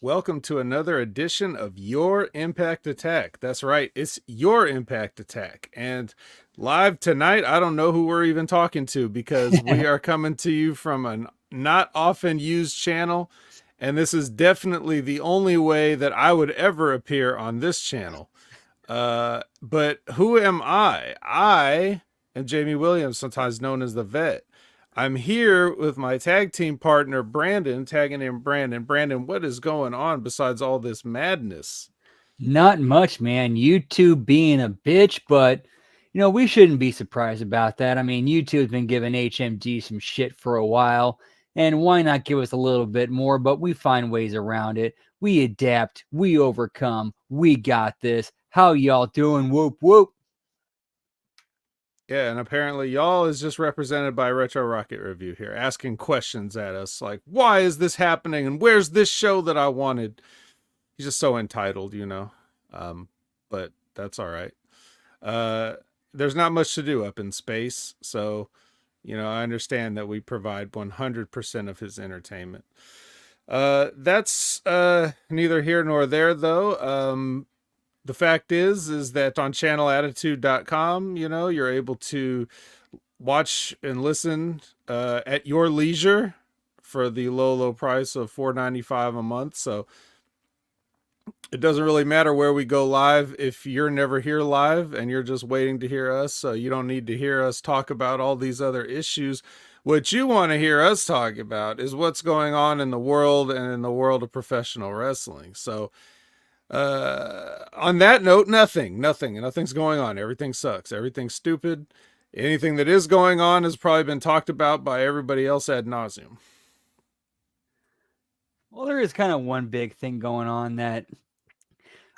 Welcome to another edition of Your Impact Attack. That's right, it's Your Impact Attack. And live tonight, I don't know who we're even talking to because we are coming to you from a not often used channel. And this is definitely the only way that I would ever appear on this channel. But who am I? I am Jamie Williams, sometimes known as the Vet. I'm here with my tag team partner, Brandon, tagging in Brandon. Brandon, what is going on besides all this madness? Not much, man. YouTube being a bitch, but we shouldn't be surprised about that. I mean, YouTube's been giving HMG some shit for a while, and why not give us a little bit more? But we find ways around it. We adapt, we overcome, we got this. How y'all doing? Whoop whoop. Yeah, and apparently y'all is just represented by Retro Rocket Review here, asking questions at us like, why is this happening? And where's this show that I wanted? He's just so entitled, you know. But that's all right. There's not much to do up in space, so I understand that we provide 100% of his entertainment. That's neither here nor there, though. The fact is that on channelattitude.com, you're able to watch and listen at your leisure for the low price of $4.95 a month. So it doesn't really matter where we go live if you're never here live and you're just waiting to hear us. So you don't need to hear us talk about all these other issues. What you want to hear us talk about is what's going on in the world and in the world of professional wrestling. So on that note, nothing's going on. Everything sucks. Everything's stupid. Anything that is going on has probably been talked about by everybody else ad nauseum. Well, there is kind of one big thing going on that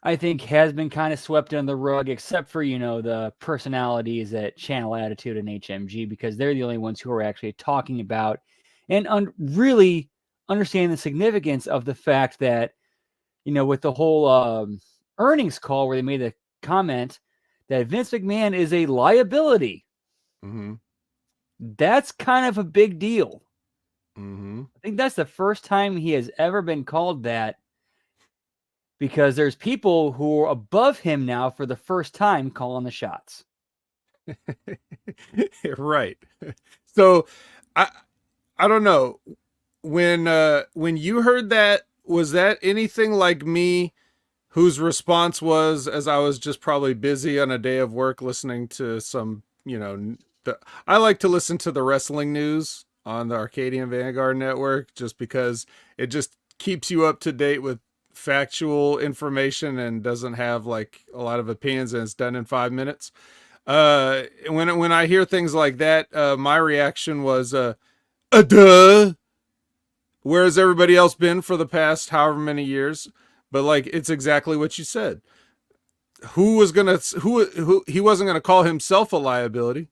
I think has been kind of swept under the rug, except for, the personalities at Channel Attitude and HMG, because they're the only ones who are actually talking about and really understanding the significance of the fact that, with the whole earnings call where they made the comment that Vince McMahon is a liability. Mm-hmm. That's kind of a big deal. Mm-hmm. I think that's the first time he has ever been called that, because there's people who are above him now for the first time calling the shots. Right. So I don't know. When you heard that, was that anything like me, whose response was, as I was just probably busy on a day of work listening to some, I like to listen to the wrestling news on the Arcadian Vanguard network just because it just keeps you up to date with factual information and doesn't have like a lot of opinions, and it's done in 5 minutes. When I hear things like that, my reaction was, duh. Where's everybody else been for the past however many years? But like, it's exactly what you said. Who he wasn't gonna call himself a liability,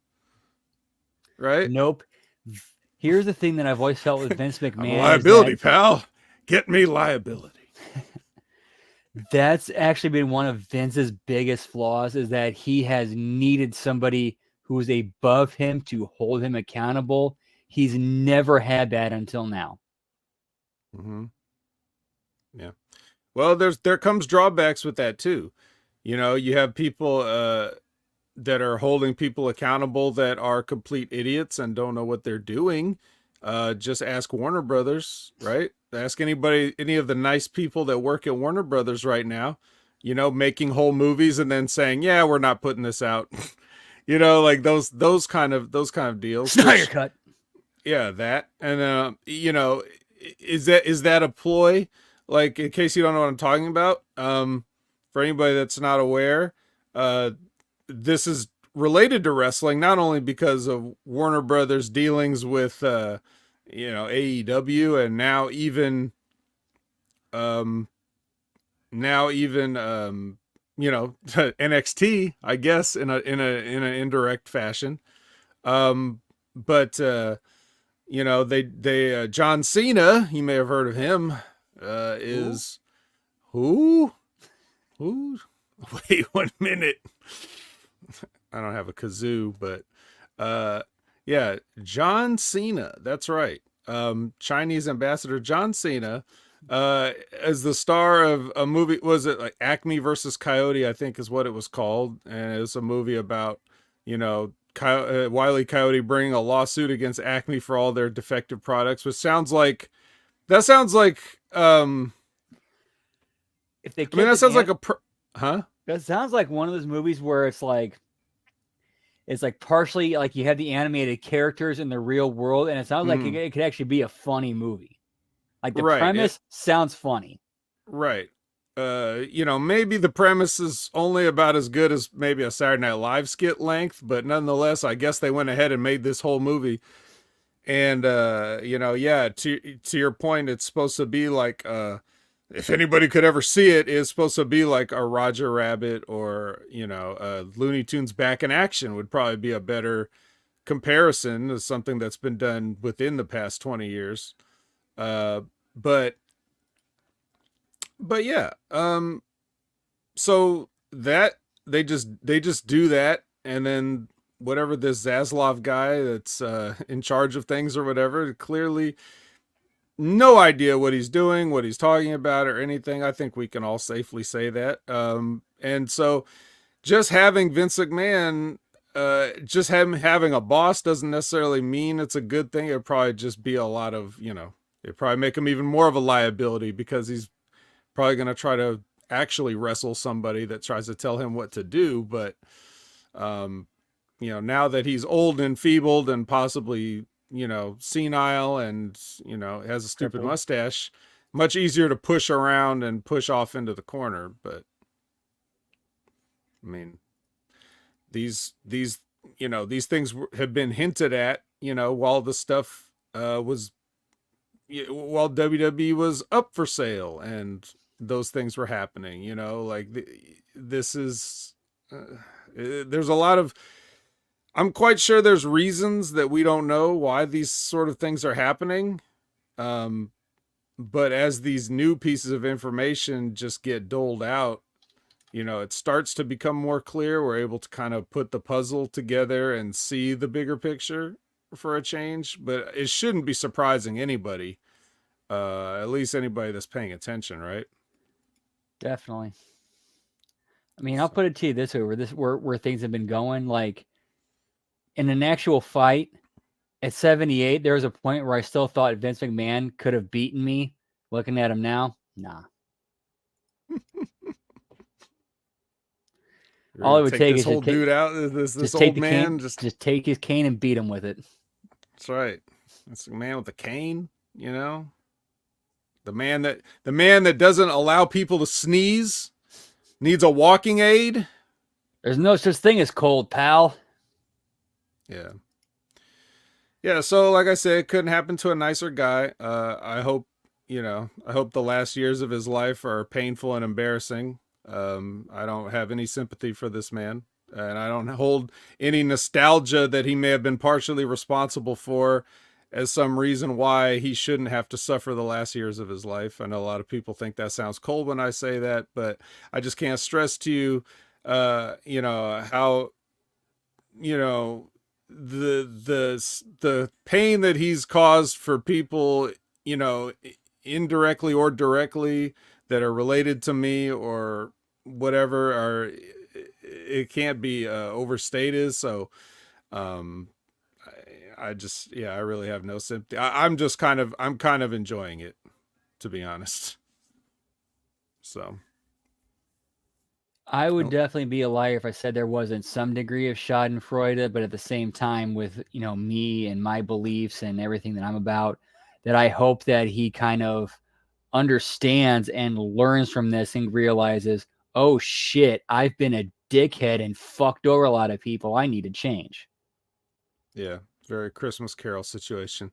right? Nope. Here's the thing that I've always felt with Vince McMahon. I'm a liability, pal. Get me liability. That's actually been one of Vince's biggest flaws, is that he has needed somebody who is above him to hold him accountable. He's never had that until now. Mm-hmm. Yeah. Well, there comes drawbacks with that too. You have people that are holding people accountable that are complete idiots and don't know what they're doing. Just ask Warner Brothers, right? Ask any of the nice people that work at Warner Brothers right now, making whole movies and then saying, yeah, we're not putting this out. Like those kind of deals. Snyder cut. Yeah, that. And is that a ploy? Like, in case you don't know what I'm talking about, for anybody that's not aware, this is related to wrestling, not only because of Warner Brothers dealings with AEW, and now even NXT, I guess, in an indirect fashion. But they John Cena, you may have heard of him, is who? Wait 1 minute. I don't have a kazoo, but yeah, John Cena. That's right. Chinese ambassador John Cena as the star of a movie. Was it like Acme versus Coyote? I think is what it was called, and it was a movie about, you know, Wile E. Coyote bringing a lawsuit against Acme for all their defective products, which sounds like that sounds like If they I mean kept that it, sounds like huh? that sounds like one of those movies where it's like partially like you have the animated characters in the real world, and it sounds like Mm, it could actually be a funny movie. Like the right. premise sounds funny. Right. You know, maybe the premise is only about as good as maybe a Saturday Night Live skit length, but nonetheless, I guess they went ahead and made this whole movie. And you know, yeah, to your point, it's supposed to be like if anybody could ever see it, it's supposed to be like a Roger Rabbit or, you know, Looney Tunes back in action would probably be a better comparison to something that's been done within the past 20 years. Uh but yeah, so that they just do that, and then whatever this Zaslav guy that's in charge of things or whatever, clearly no idea what he's doing, what he's talking about, or anything. I think we can all safely say that. And so just having Vince McMahon, just him having a boss doesn't necessarily mean it's a good thing. It'd probably just be a lot of, you know, it'd probably make him even more of a liability because he's probably going to try to actually wrestle somebody that tries to tell him what to do. But, um, you know, now that he's old and feebled and possibly, you know, senile and, you know, has a stupid Crippled. mustache, much easier to push around and push off into the corner. But, I mean, these, you know, these things have been hinted at, you know, while the stuff was, while WWE was up for sale and those things were happening, you know, like this is, there's a lot of, I'm quite sure there's reasons that we don't know why these sort of things are happening. Um, but as these new pieces of information just get doled out, you know, it starts to become more clear. We're able to kind of put the puzzle together and see the bigger picture for a change, but it shouldn't be surprising anybody, at least anybody that's paying attention, right? Definitely. I mean, I'll So, put it to you this way: where things have been going, like in an actual fight at 78, there was a point where I still thought Vince McMahon could have beaten me. Looking at him now, nah. we're All gonna it would take take this is whole dude out. This just take old the man. cane, just take his cane and beat him with it. That's right. That's a man with a cane. You know, the man that doesn't allow people to sneeze needs a walking aid. There's no such thing as cold, pal. Yeah. Yeah, so like I said, it couldn't happen to a nicer guy. I hope, you know, I hope the last years of his life are painful and embarrassing. I don't have any sympathy for this man, and I don't hold any nostalgia that he may have been partially responsible for as some reason why he shouldn't have to suffer the last years of his life. I know a lot of people think that sounds cold when I say that, but I just can't stress to you, you know, how, you know, the pain that he's caused for people, you know, indirectly or directly, that are related to me or whatever, are, it can't be overstated. So um I just, yeah, I really have no sympathy. I'm just I'm kind of enjoying it, to be honest. So I would oh, definitely be a liar if I said there wasn't some degree of Schadenfreude, but at the same time, with me and my beliefs and everything that I'm about, that I hope that he kind of understands and learns from this and realizes, oh shit, I've been a dickhead and fucked over a lot of people. I need to change. yeah, very Christmas Carol situation.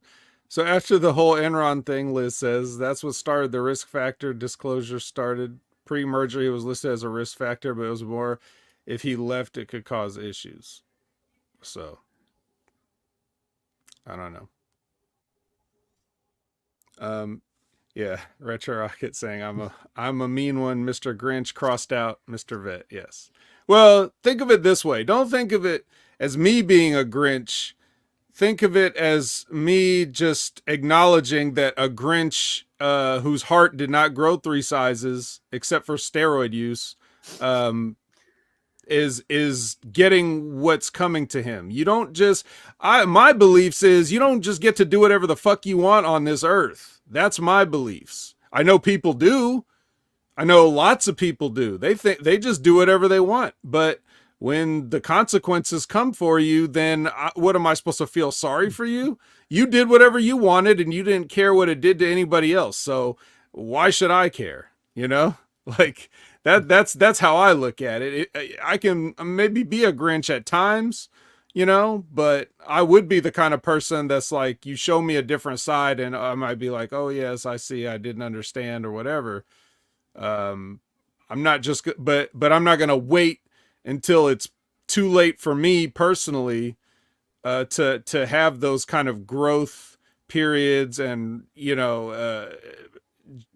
So after the whole Enron thing, Liz says that's what started the risk factor disclosure started. Pre-merger, he was listed as a risk factor, but it was more if he left, it could cause issues. So I don't know. Um, yeah, Retro Rocket saying I'm a mean one, Mr. Grinch crossed out Mr. Vet. Yes. Well, think of it this way. Don't think of it as me being a Grinch. Think of it as me just acknowledging that a Grinch whose heart did not grow 3 sizes except for steroid use, is getting what's coming to him. You don't just my beliefs is you don't just get to do whatever the fuck you want on this earth. That's my beliefs. I know people do. I know lots of people do. They think they just do whatever they want. But when the consequences come for you, then what am I supposed to feel sorry for you? You did whatever you wanted and you didn't care what it did to anybody else. So why should I care? You know, like that's how I look at it. I can maybe be a Grinch at times, you know, but I would be the kind of person that's like, you show me a different side and I might be like, oh yes, I see, I didn't understand or whatever. I'm not just, but I'm not going to wait until it's too late for me personally, to have those kind of growth periods and, you know,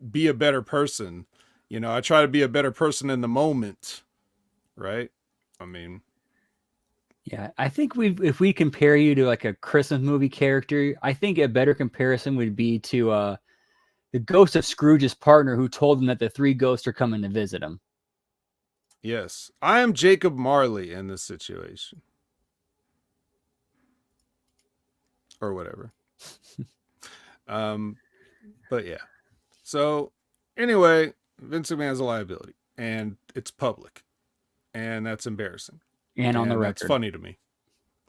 be a better person. You know, I try to be a better person in the moment, right? I mean, Yeah, I think if we compare you to like a Christmas movie character, I think a better comparison would be to the ghost of Scrooge's partner who told him that the 3 ghosts are coming to visit him. yes, I am Jacob Marley in this situation. Or whatever. But yeah. So anyway, Vince McMahon's a liability and it's public. And that's embarrassing. And on the record. That's funny to me.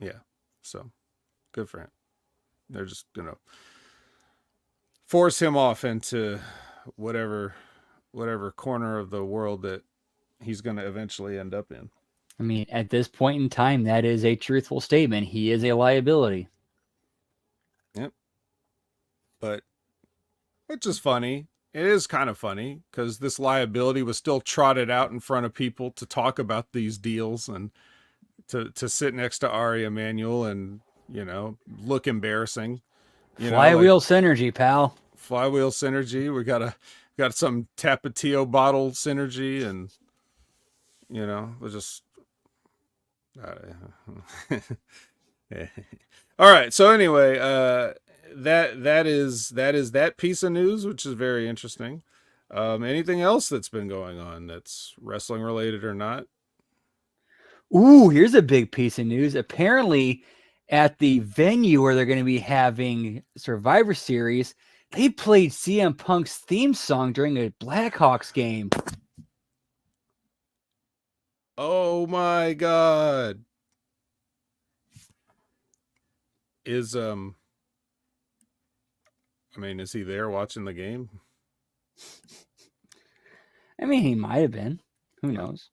Yeah. So good for him. They're just gonna force him off into whatever corner of the world that he's gonna eventually end up in. I mean, at this point in time, that is a truthful statement. He is a liability. Yep. But which is funny. It is kind of funny because this liability was still trotted out in front of people to talk about these deals and to sit next to Ari Emanuel and, you know, look embarrassing. You flywheel synergy, pal. Flywheel synergy. We got some Tapatio bottle synergy, and you know, we'll just. All right. So anyway, that is that piece of news, which is very interesting. Anything else that's been going on that's wrestling related or not? Ooh, here's a big piece of news. Apparently, at the venue where they're going to be having Survivor Series, they played CM Punk's theme song during a Blackhawks game. Oh my God. Is he there watching the game? I mean, he might have been. Who knows?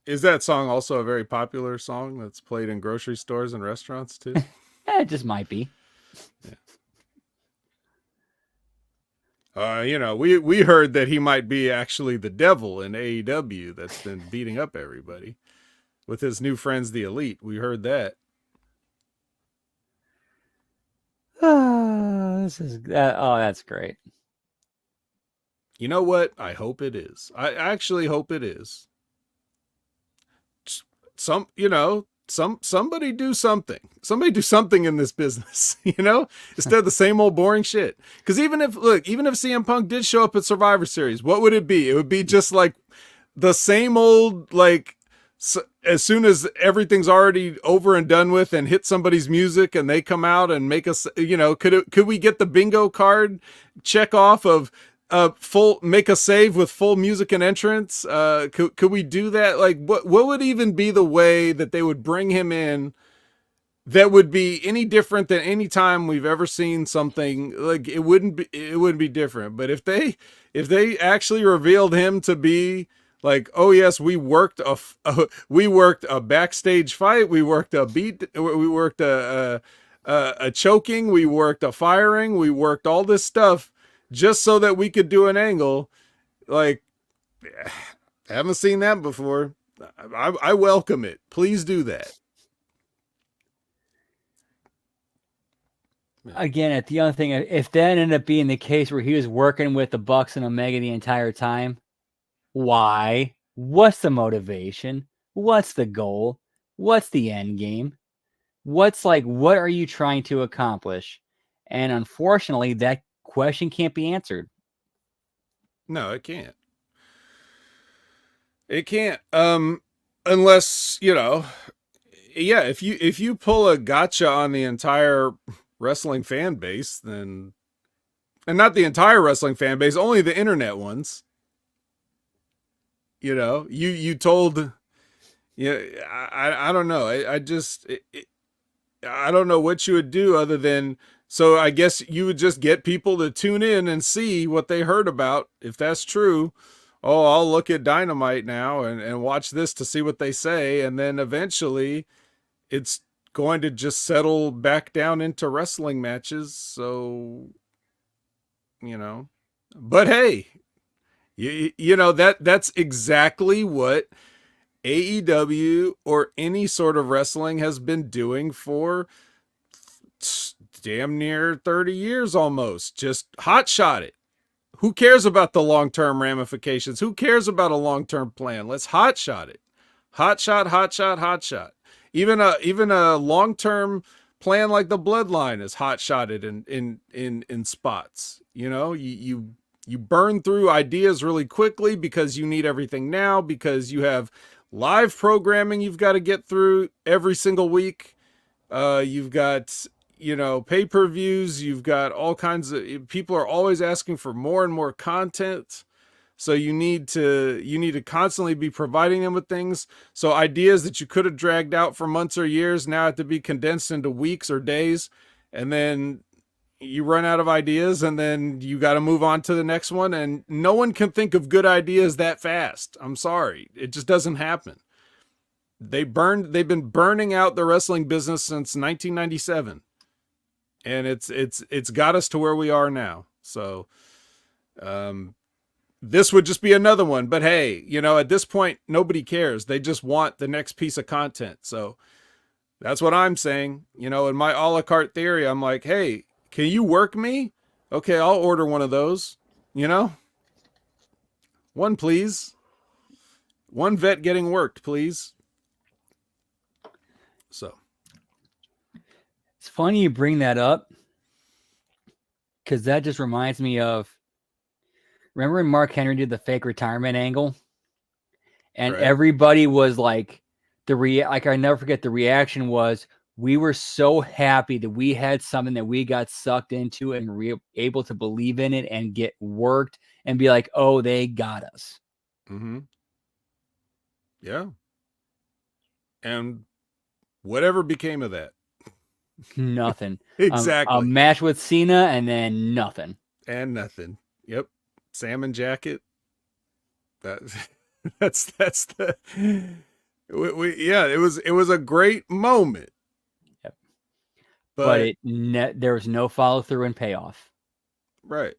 Is that song also a very popular song that's played in grocery stores and restaurants too? It just might be. Yeah. You know, we heard that he might be actually the devil in AEW that's been beating up everybody with his new friends, the Elite. We heard that. That's great. You know what? I hope it is. I actually hope it is. Somebody do something. Somebody do something in this business, you know, instead of the same old boring shit. Because even if CM Punk did show up at Survivor Series, what would it be? It would be just like the same old, like, as soon as everything's already over and done with and hit somebody's music and they come out and make us, you know, could we get the bingo card check off of make a save with full music and entrance? Could we do that? Like, what would even be the way that they would bring him in that would be any different than any time we've ever seen something? Like, it wouldn't be different. But if they actually revealed him to be like, oh yes, we worked a backstage fight, we worked a beat, we worked a choking, we worked a firing, we worked all this stuff just so that we could do an angle. Like, I haven't seen that before. I welcome it. Please do that. Again, the other thing, if that ended up being the case where he was working with the Bucks and Omega the entire time, why? What's the motivation? What's the goal? What's the end game? What are you trying to accomplish? And unfortunately, that question can't be answered. No, it can't. It can't. Unless, yeah, if you pull a gotcha on the entire wrestling fan base, then, and not the entire wrestling fan base, only the internet ones. You told, yeah, I don't know. I just I don't know what you would do other than, so I guess you would just get people to tune in and see what they heard about. If that's true, oh, I'll look at Dynamite now and watch this to see what they say. And then eventually it's going to just settle back down into wrestling matches. So, but hey, that's exactly what AEW or any sort of wrestling has been doing for damn near 30 years almost. Just hot shot it. Who cares about the long-term ramifications? Who cares about a long-term plan? Let's hot shot it. Hot shot, hot shot, hot shot. Even a long-term plan like the Bloodline is hot shotted in spots. You burn through ideas really quickly because you need everything now, because you have live programming you've got to get through every single week. You've got, pay-per-views. You've got all kinds of people are always asking for more and more content. So you need to constantly be providing them with things. So ideas that you could have dragged out for months or years now have to be condensed into weeks or days. And then you run out of ideas, and then you got to move on to the next one. And no one can think of good ideas that fast. I'm sorry. It just doesn't happen. They've been burning out the wrestling business since 1997. And it's got us to where we are now. So, this would just be another one, but hey, at this point, nobody cares. They just want the next piece of content. So that's what I'm saying. In my a la carte theory, I'm like, hey, can you work me? Okay, I'll order one of those. One, please. One vet getting worked, please. So it's funny you bring that up, because that just reminds me of, remember when Mark Henry did the fake retirement angle, and right. Everybody was like, I never forget, the reaction was, we were so happy that we had something that we got sucked into and able to believe in it and get worked and be like, oh, they got us. Mm-hmm. Yeah. And whatever became of that? Nothing. Exactly. A match with Cena and then nothing. And nothing. Yep. Salmon jacket. That's the yeah, it was a great moment. Yep. But there was no follow through and payoff. Right.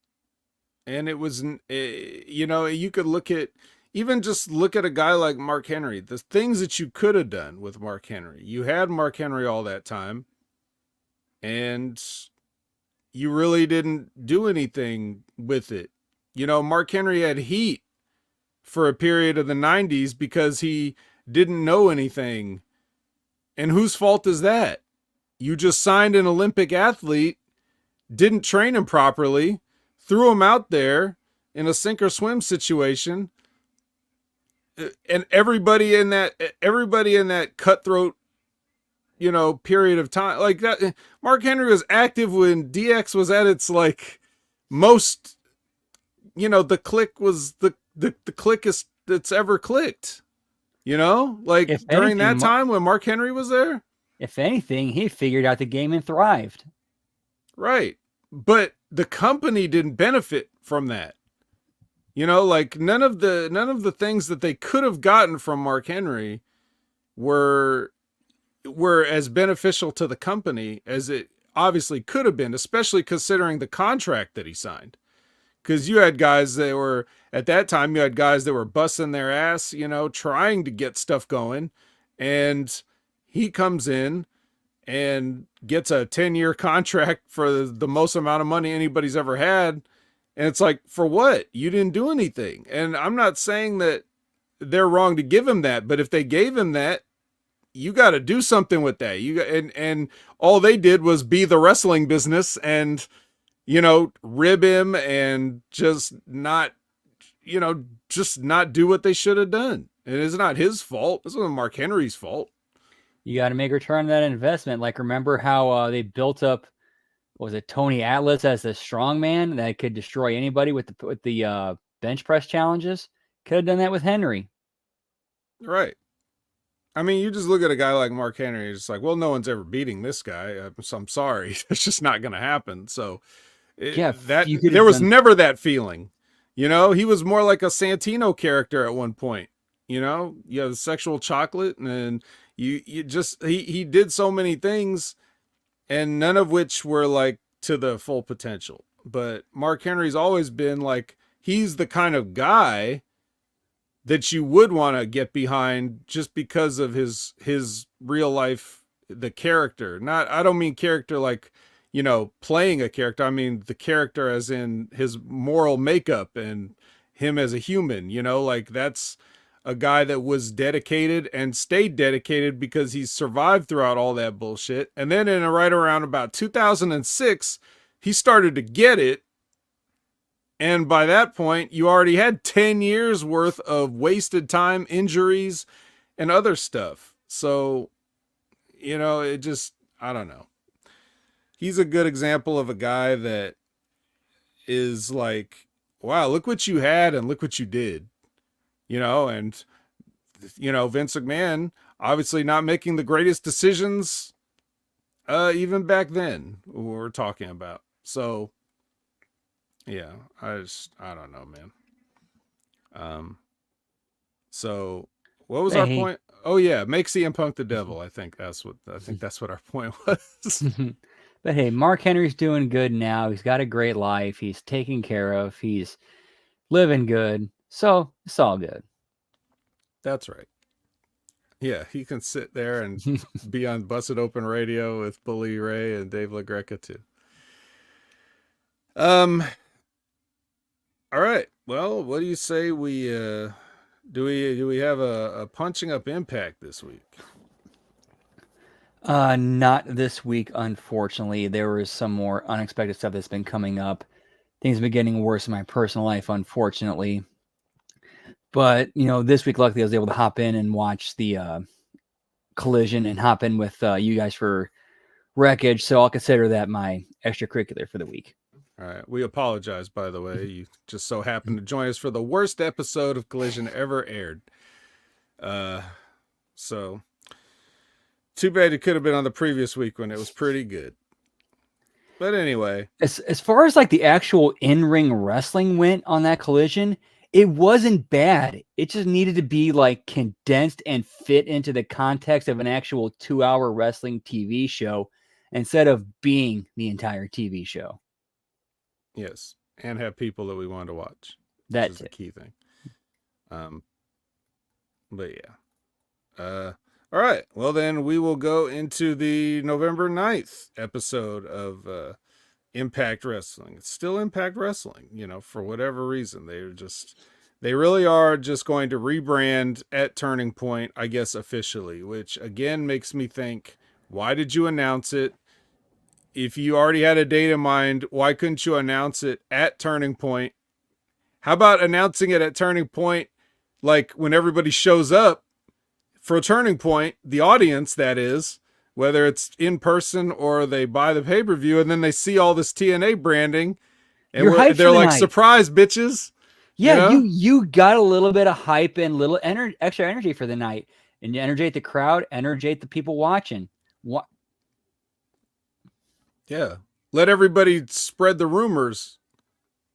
And it was, you could look at a guy like Mark Henry, the things that you could have done with Mark Henry. You had Mark Henry all that time, and you really didn't do anything with it. Mark Henry had heat for a period of the 90s because he didn't know anything. And whose fault is that? You just signed an Olympic athlete, didn't train him properly, threw him out there in a sink or swim situation. And everybody in that cutthroat, period of time like that. Mark Henry was active when DX was at its most, the click was the clickest that's ever clicked, during that time when Mark Henry was there. If anything, he figured out the game and thrived. Right. But the company didn't benefit from that. None of the things that they could have gotten from Mark Henry were as beneficial to the company as it obviously could have been, especially considering the contract that he signed. Because you had guys that were, at that time, you had guys that were busting their ass, trying to get stuff going. And he comes in and gets a 10-year contract for the most amount of money anybody's ever had. And it's like, for what? You didn't do anything. And I'm not saying that they're wrong to give him that, but if they gave him that, you got to do something with that. And all they did was be the wrestling business and, rib him and just not just not do what they should have done. And it's not his fault. This wasn't Mark Henry's fault. You got to make a return on that investment. Like, remember how they built up, was it Tony Atlas as a strongman that could destroy anybody with the bench press challenges? Could have done that with Henry. Right. I mean, you just look at a guy like Mark Henry, it's like, well, no one's ever beating this guy. So I'm sorry. It's just not going to happen. So there was never that feeling. He was more like a Santino character at one point. You have sexual chocolate, and he did so many things, and none of which were like to the full potential. But Mark Henry's always been like, he's the kind of guy that you would want to get behind just because of his real life, the character. I don't mean character like, playing a character. I mean the character as in his moral makeup and him as a human, like that's a guy that was dedicated and stayed dedicated because he survived throughout all that bullshit. And then right around about 2006, he started to get it. And by that point, you already had 10 years worth of wasted time, injuries, and other stuff. So, it just, I don't know. He's a good example of a guy that is like, wow, look what you had and look what you did. And, Vince McMahon obviously not making the greatest decisions even back then we're talking about. So, yeah, I don't know, man. So what was our point? Oh yeah, make CM Punk the devil. I think that's what our point was. But hey, Mark Henry's doing good now. He's got a great life. He's taken care of. He's living good. So it's all good. That's right. Yeah, he can sit there and be on Busted Open Radio with Bully Ray and Dave LaGreca too. All right. Well, what do you say we do we have a punching up Impact this week? Not this week, unfortunately. There was some more unexpected stuff that's been coming up. Things have been getting worse in my personal life, unfortunately. But, this week, luckily, I was able to hop in and watch the Collision and hop in with you guys for Wreckage. So I'll consider that my extracurricular for the week. All right. We apologize, by the way. You just so happened to join us for the worst episode of Collision ever aired. So too bad it could have been on the previous week when it was pretty good. But anyway, as far as like the actual in-ring wrestling went on that Collision, it wasn't bad. It just needed to be like condensed and fit into the context of an actual 2-hour wrestling TV show instead of being the entire TV show. Yes, and have people that we want to watch. That's the key thing. But yeah. All right. Well, then we will go into the November 9th episode of Impact Wrestling. It's still Impact Wrestling, for whatever reason. They really are just going to rebrand at Turning Point, I guess, officially, which again makes me think, why did you announce it? If you already had a date in mind, why couldn't you announce it at Turning Point? How about announcing it at Turning Point, like when everybody shows up for a Turning Point, the audience, that is, whether it's in person or they buy the pay-per-view, and then they see all this TNA branding, and they're like, surprise, bitches. Yeah, you got a little bit of hype and little extra energy for the night, and you energize the crowd, energize the people watching. What? Yeah. Let everybody spread the rumors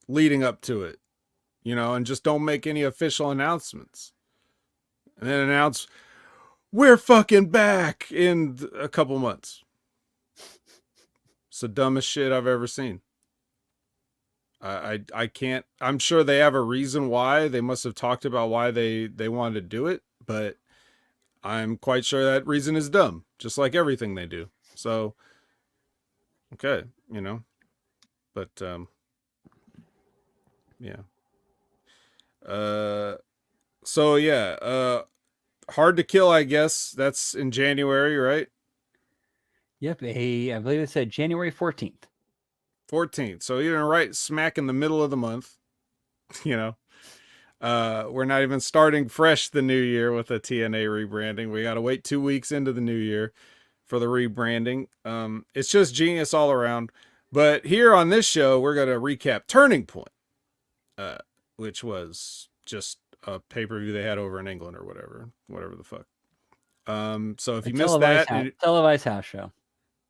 leading up to it, and just don't make any official announcements. And then announce, we're fucking back in a couple months. It's the dumbest shit I've ever seen. I can't, I'm sure they have a reason why. They must have talked about why they wanted to do it, but I'm quite sure that reason is dumb, just like everything they do. So, okay, but yeah. So yeah, Hard to Kill, I guess that's in January, right? Yep, I believe it said January 14th. 14th. So you're right smack in the middle of the month, We're not even starting fresh the new year with a TNA rebranding. We got to wait 2 weeks into the new year for the rebranding. It's just genius all around. But here on this show, we're going to recap Turning Point, uh, which was just a pay-per-view they had over in England or whatever the fuck. So if A you missed that, televised house show.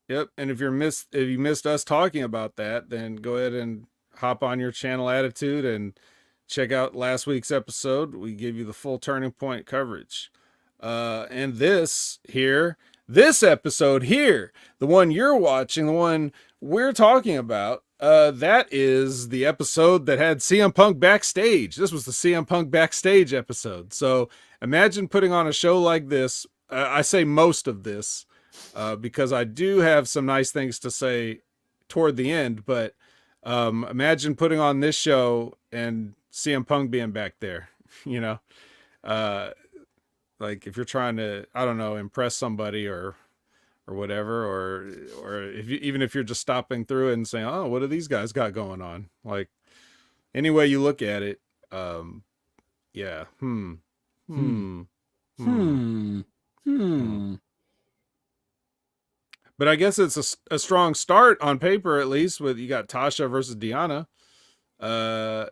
yep, and if you missed us talking about that, then go ahead and hop on your channel Attitude and check out last week's episode. We give you the full Turning Point coverage. And this episode here, the one you're watching, the one we're talking about, that is the episode that had CM Punk backstage. This was the CM Punk backstage episode. So imagine putting on a show like this. I say most of this because I do have some nice things to say toward the end, but imagine putting on this show and CM Punk being back there, you know, like if you're trying to, I don't know, impress somebody or whatever, or even if you're just stopping through it and saying, oh, what do these guys got going on? Like any way you look at it, yeah. But I guess it's a strong start on paper, at least, with you got Tasha versus Deanna.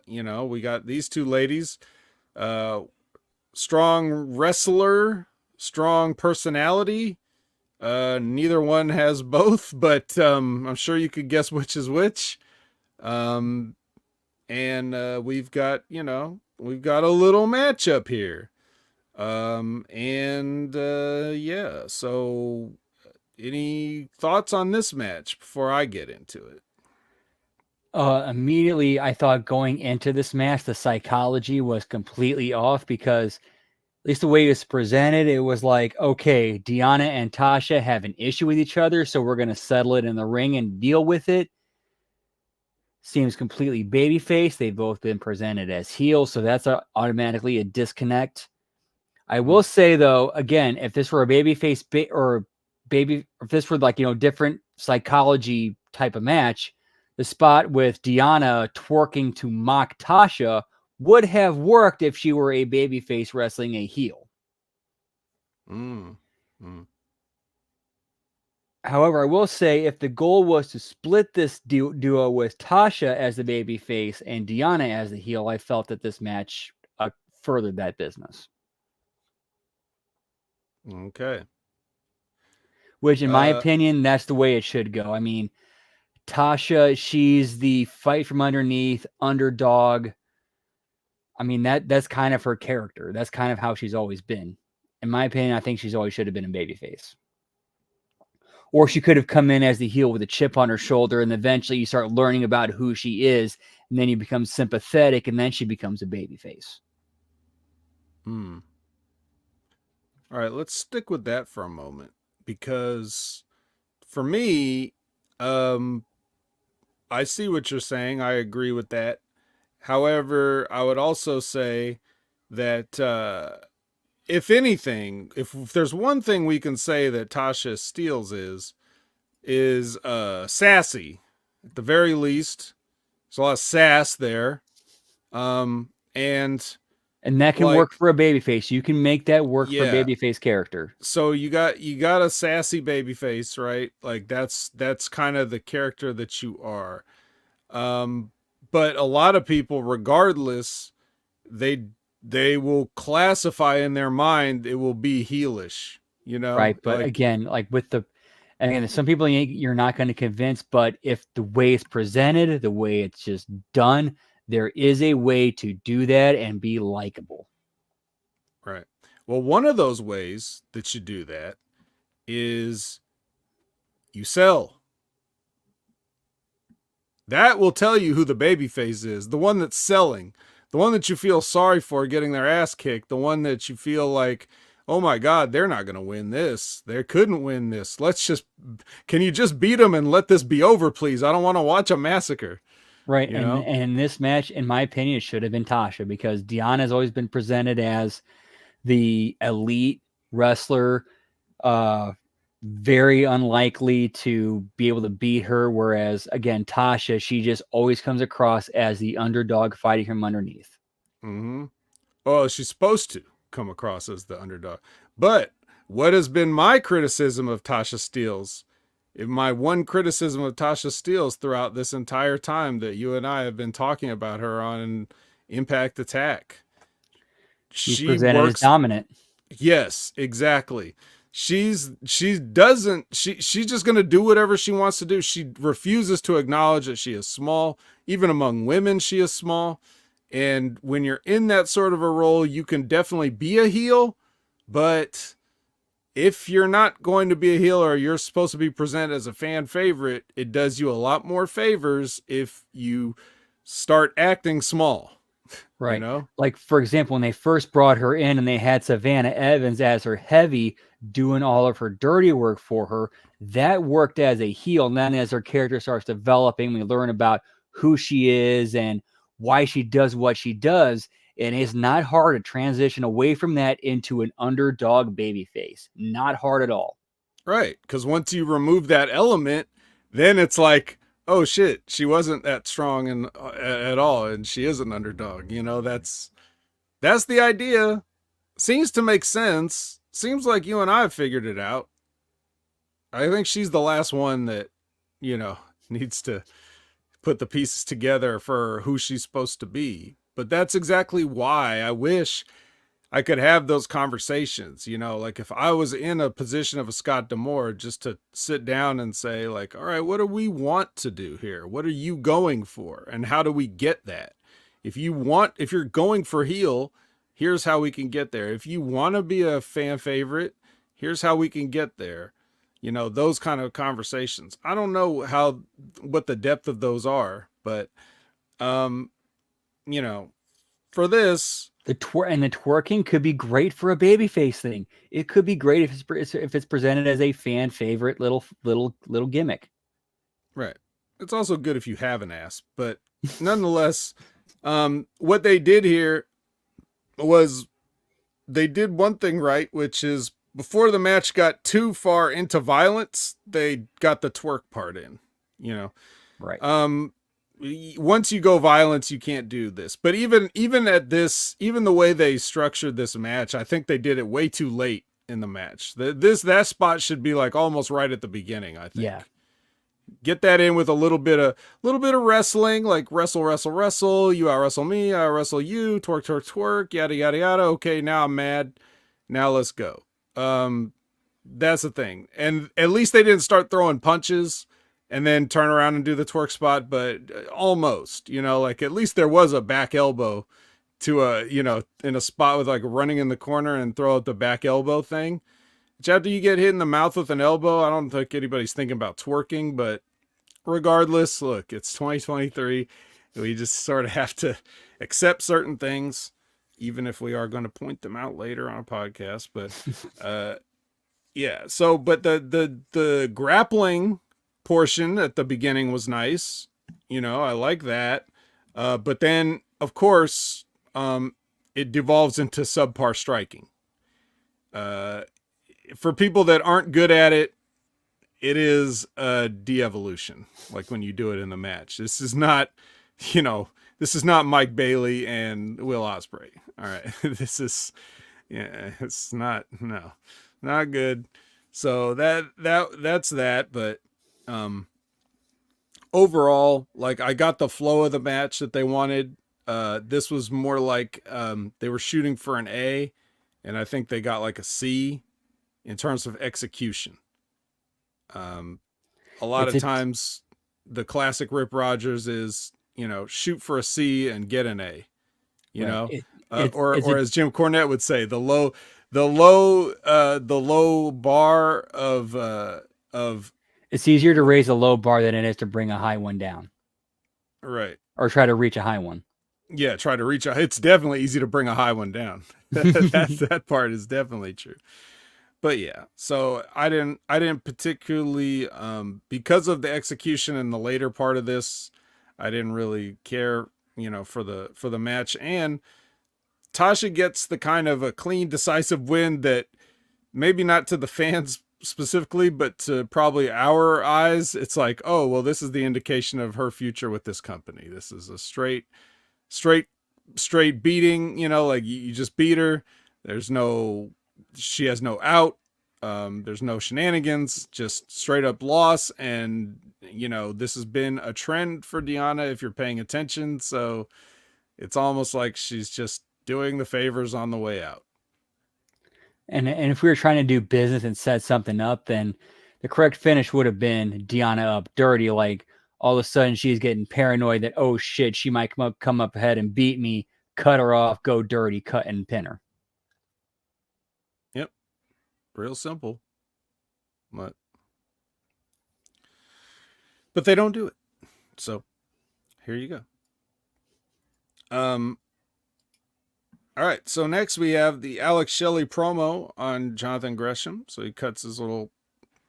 You know, we got these two ladies, strong wrestler, strong personality. Neither one has both, but I'm sure you could guess which is which. And we've got a little matchup here. Yeah, so any thoughts on this match before I get into it? Immediately, I thought going into this match, the psychology was completely off because, at least the way it's presented, it was like, okay, Deanna and Tasha have an issue with each other, so we're going to settle it in the ring and deal with it. Seems completely babyface. They've both been presented as heels, so that's automatically a disconnect. I will say, though, again, if this were a babyface if this were like, different psychology type of match, the spot with Deanna twerking to mock Tasha would have worked if she were a babyface wrestling a heel. However, I will say if the goal was to split this duo with Tasha as the babyface and Deanna as the heel, I felt that this match furthered that business. Okay. Which, in my opinion, that's the way it should go. I mean, Tasha, she's the fight from underneath underdog. I mean, that's kind of her character. That's kind of how she's always been. In my opinion, I think she's always should have been a babyface. Or she could have come in as the heel with a chip on her shoulder, and eventually you start learning about who she is, and then you become sympathetic, and then she becomes a babyface. All right, let's stick with that for a moment, because for me, I see what you're saying. I agree with that. However, I would also say that if anything, if there's one thing we can say that Tasha steals is sassy. At the very least, there's a lot of sass there. And that can work for a babyface. You can make that work for a babyface character. So you got a sassy babyface, right? Like that's kind of the character that you are. But a lot of people, regardless, they will classify in their mind it will be heelish, right? But again, some people you're not going to convince, but if the way it's presented, the way it's just done, there is a way to do that and be likable. Right. Well, one of those ways that you do that is you sell. That will tell you who the babyface is, the one that's selling, the one that you feel sorry for getting their ass kicked, the one that you feel like, oh my God, they're not going to win this. They couldn't win this. Can you just beat them and let this be over, please? I don't want to watch a massacre. Right. And in this match, in my opinion, it should have been Tasha, because Deanna has always been presented as the elite wrestler, very unlikely to be able to beat her. Whereas, again, Tasha, she just always comes across as the underdog fighting from underneath. Mm-hmm. Oh, she's supposed to come across as the underdog. But what has been my criticism of Tasha Steelz? My one criticism of Tasha Steelz throughout this entire time that you and I have been talking about her on Impact Attack. She's She presented as works. dominant. Yes, exactly. She's doesn't she's just going to do whatever she wants to do. She refuses to acknowledge that she is small. Even among women she is small. And when you're in that sort of a role, you can definitely be a heel, but if you're not going to be a heel or you're supposed to be presented as a fan favorite, it does you a lot more favors if you start acting small, you Right. know? Like, for example, when they first brought her in and they had Savannah Evans as her heavy doing all of her dirty work for her, that worked as a heel. And then as her character starts developing, we learn about who she is and why she does what she does. And it's not hard to transition away from that into an underdog babyface. Not hard at all. Right. Because once you remove that element, then it's like, oh shit, she wasn't that strong at all, and she is an underdog. You know, that's the idea. Seems to make sense. Seems like you and I have figured it out. I think she's the last one that, you know, needs to put the pieces together for who she's supposed to be. But that's exactly why I wish I could have those conversations, you know, like if I was in a position of a Scott D'Amore, just to sit down and say like, all right, what do we want to do here? What are you going for? And how do we get that? If you're going for heel, here's how we can get there. If you want to be a fan favorite, here's how we can get there. You know, those kind of conversations. I don't know what the depth of those are, but, you know, for this, The twerking could be great for a babyface thing. It could be great if it's presented as a fan favorite little gimmick. right. It's also good if you have an ass, but nonetheless, what they did here was they did one thing right, which is before the match got too far into violence, they got the twerk part in, you know. Right. Once you go violence, you can't do this. But even at this, even the way they structured this match, I think they did it way too late in the match. That spot should be like almost right at the beginning, I think. Yeah. Get that in with a little bit of wrestling, like wrestle, you out wrestle me, I wrestle you, twerk, yada yada yada. Okay, now I'm mad. Now let's go. That's the thing. And at least they didn't start throwing punches and then turn around and do the twerk spot, but almost, you know, like at least there was a back elbow to in a spot with like running in the corner and throw out the back elbow thing. Which after you get hit in the mouth with an elbow, I don't think anybody's thinking about twerking, but regardless, look, it's 2023. We just sort of have to accept certain things, even if we are going to point them out later on a podcast. But yeah, so but the grappling portion at the beginning was nice. You know, I like that. But then, of course, it devolves into subpar striking. For people that aren't good at it, it is a de-evolution. Like when you do it in the match. This is not, this is not Mike Bailey and Will Ospreay. All right. It's not good. So that's that. But, overall, like I got the flow of the match that they wanted. This was more like, they were shooting for an A, and I think they got like a C in terms of execution. A lot of times the classic Rip Rogers is, shoot for a C and get an A, or as Jim Cornette would say, the low bar of it's easier to raise a low bar than it is to bring a high one down. Right. Or try to reach a high one. Yeah. Try to reach it's definitely easy to bring a high one down. That part is definitely true. But yeah, so I didn't particularly, because of the execution in the later part of this, I didn't really care, for the match. And Tasha gets the kind of a clean, decisive win that maybe not to the fans specifically, but to probably our eyes, it's like, oh, well, this is the indication of her future with this company. This is a straight straight beating, like you just beat her. She has no out. There's no shenanigans, just straight up loss. And, this has been a trend for Deanna if you're paying attention. So it's almost like she's just doing the favors on the way out. And if we were trying to do business and set something up, then the correct finish would have been Deanna up dirty. Like all of a sudden she's getting paranoid that, oh shit, she might come up ahead and beat me, cut her off, go dirty, cut and pin her. Yep. Real simple. But they don't do it. So here you go. All right. So next we have the Alex Shelley promo on Jonathan Gresham. So he cuts his little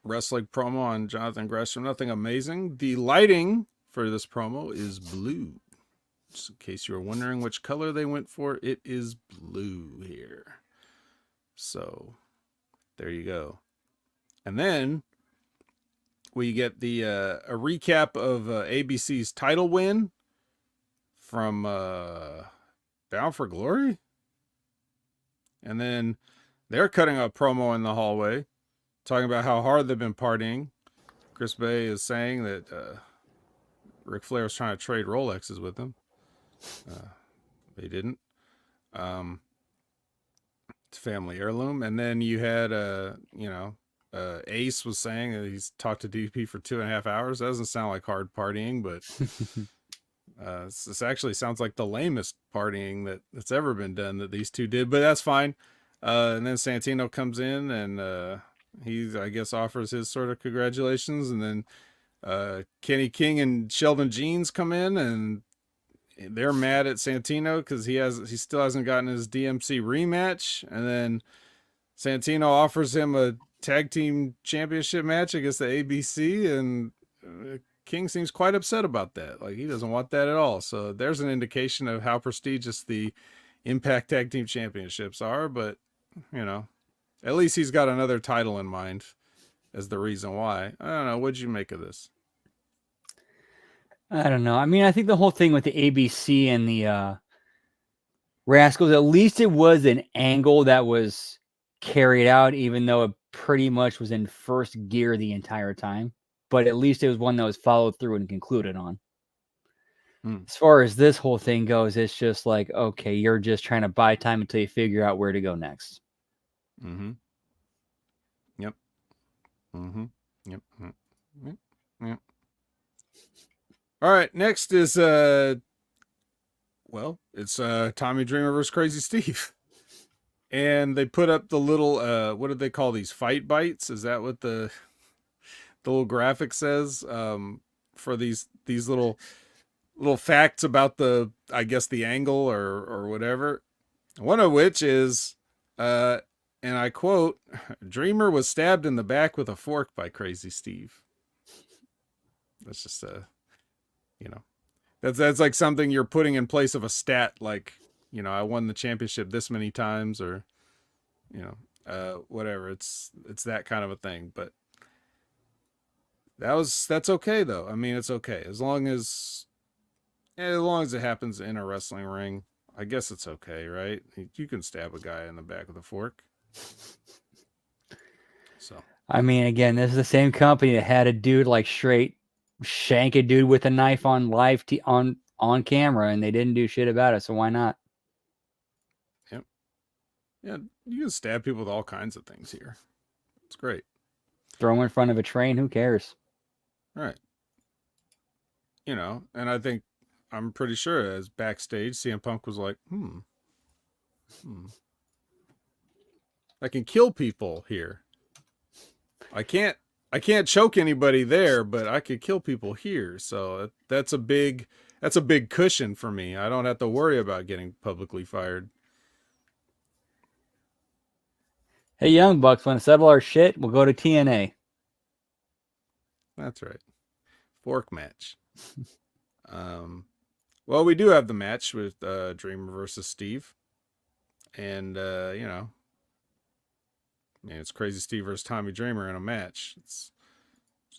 wrestling promo on Jonathan Gresham. Nothing amazing. The lighting for this promo is blue. Just in case you were wondering which color they went for, it is blue here. So there you go. And then we get a recap of ABC's title win from Bound for Glory. And then they're cutting a promo in the hallway, talking about how hard they've been partying. Chris Bay is saying that Ric Flair was trying to trade Rolexes with him. They didn't. It's family heirloom. And then you had, Ace was saying that he's talked to DP for 2.5 hours. That doesn't sound like hard partying, but this actually sounds like the lamest partying that's ever been done that these two did, but that's fine. And then Santino comes in and he, I guess, offers his sort of congratulations. And then Kenny King and Sheldon Jeans come in and they're mad at Santino because he still hasn't gotten his DMC rematch. And then Santino offers him a tag team championship match against the ABC, and King seems quite upset about that. Like, he doesn't want that at all. So there's an indication of how prestigious the Impact Tag Team Championships are. But, at least he's got another title in mind as the reason why. I don't know. What'd you make of this? I don't know. I mean, I think the whole thing with the ABC and the Rascals, at least it was an angle that was carried out, even though it pretty much was in first gear the entire time. But at least it was one that was followed through and concluded on. As far as this whole thing goes, it's just like, okay, you're just trying to buy time until you figure out where to go next. Mm-hmm. Yep. Mm-hmm. Yep. Yep. Yep. All right, next is it's Tommy Dreamer versus Crazy Steve. And they put up the little what do they call these, fight bites? Is that what the little graphic says? For these little facts about the angle or whatever. One of which is and I quote, Dreamer was stabbed in the back with a fork by Crazy Steve. That's just that's like something you're putting in place of a stat, like, I won the championship this many times, or whatever. It's that kind of a thing. But that's okay though. I mean, it's okay as long as it happens in a wrestling ring. I guess it's okay, right? You can stab a guy in the back with a fork. So I mean, again, this is the same company that had a dude like straight shank a dude with a knife on live on camera, and they didn't do shit about it. So why not? Yep. Yeah, you can stab people with all kinds of things here. It's great. Throw them in front of a train. Who cares? Right. And I'm pretty sure as backstage, CM Punk was like, I can kill people here. I can't choke anybody there, but I could kill people here. So that's a big cushion for me. I don't have to worry about getting publicly fired. Hey, Young Bucks, want to settle our shit? We'll go to TNA. That's right. Fork match. Well, we do have the match with Dreamer versus Steve. And, it's Crazy Steve versus Tommy Dreamer in a match.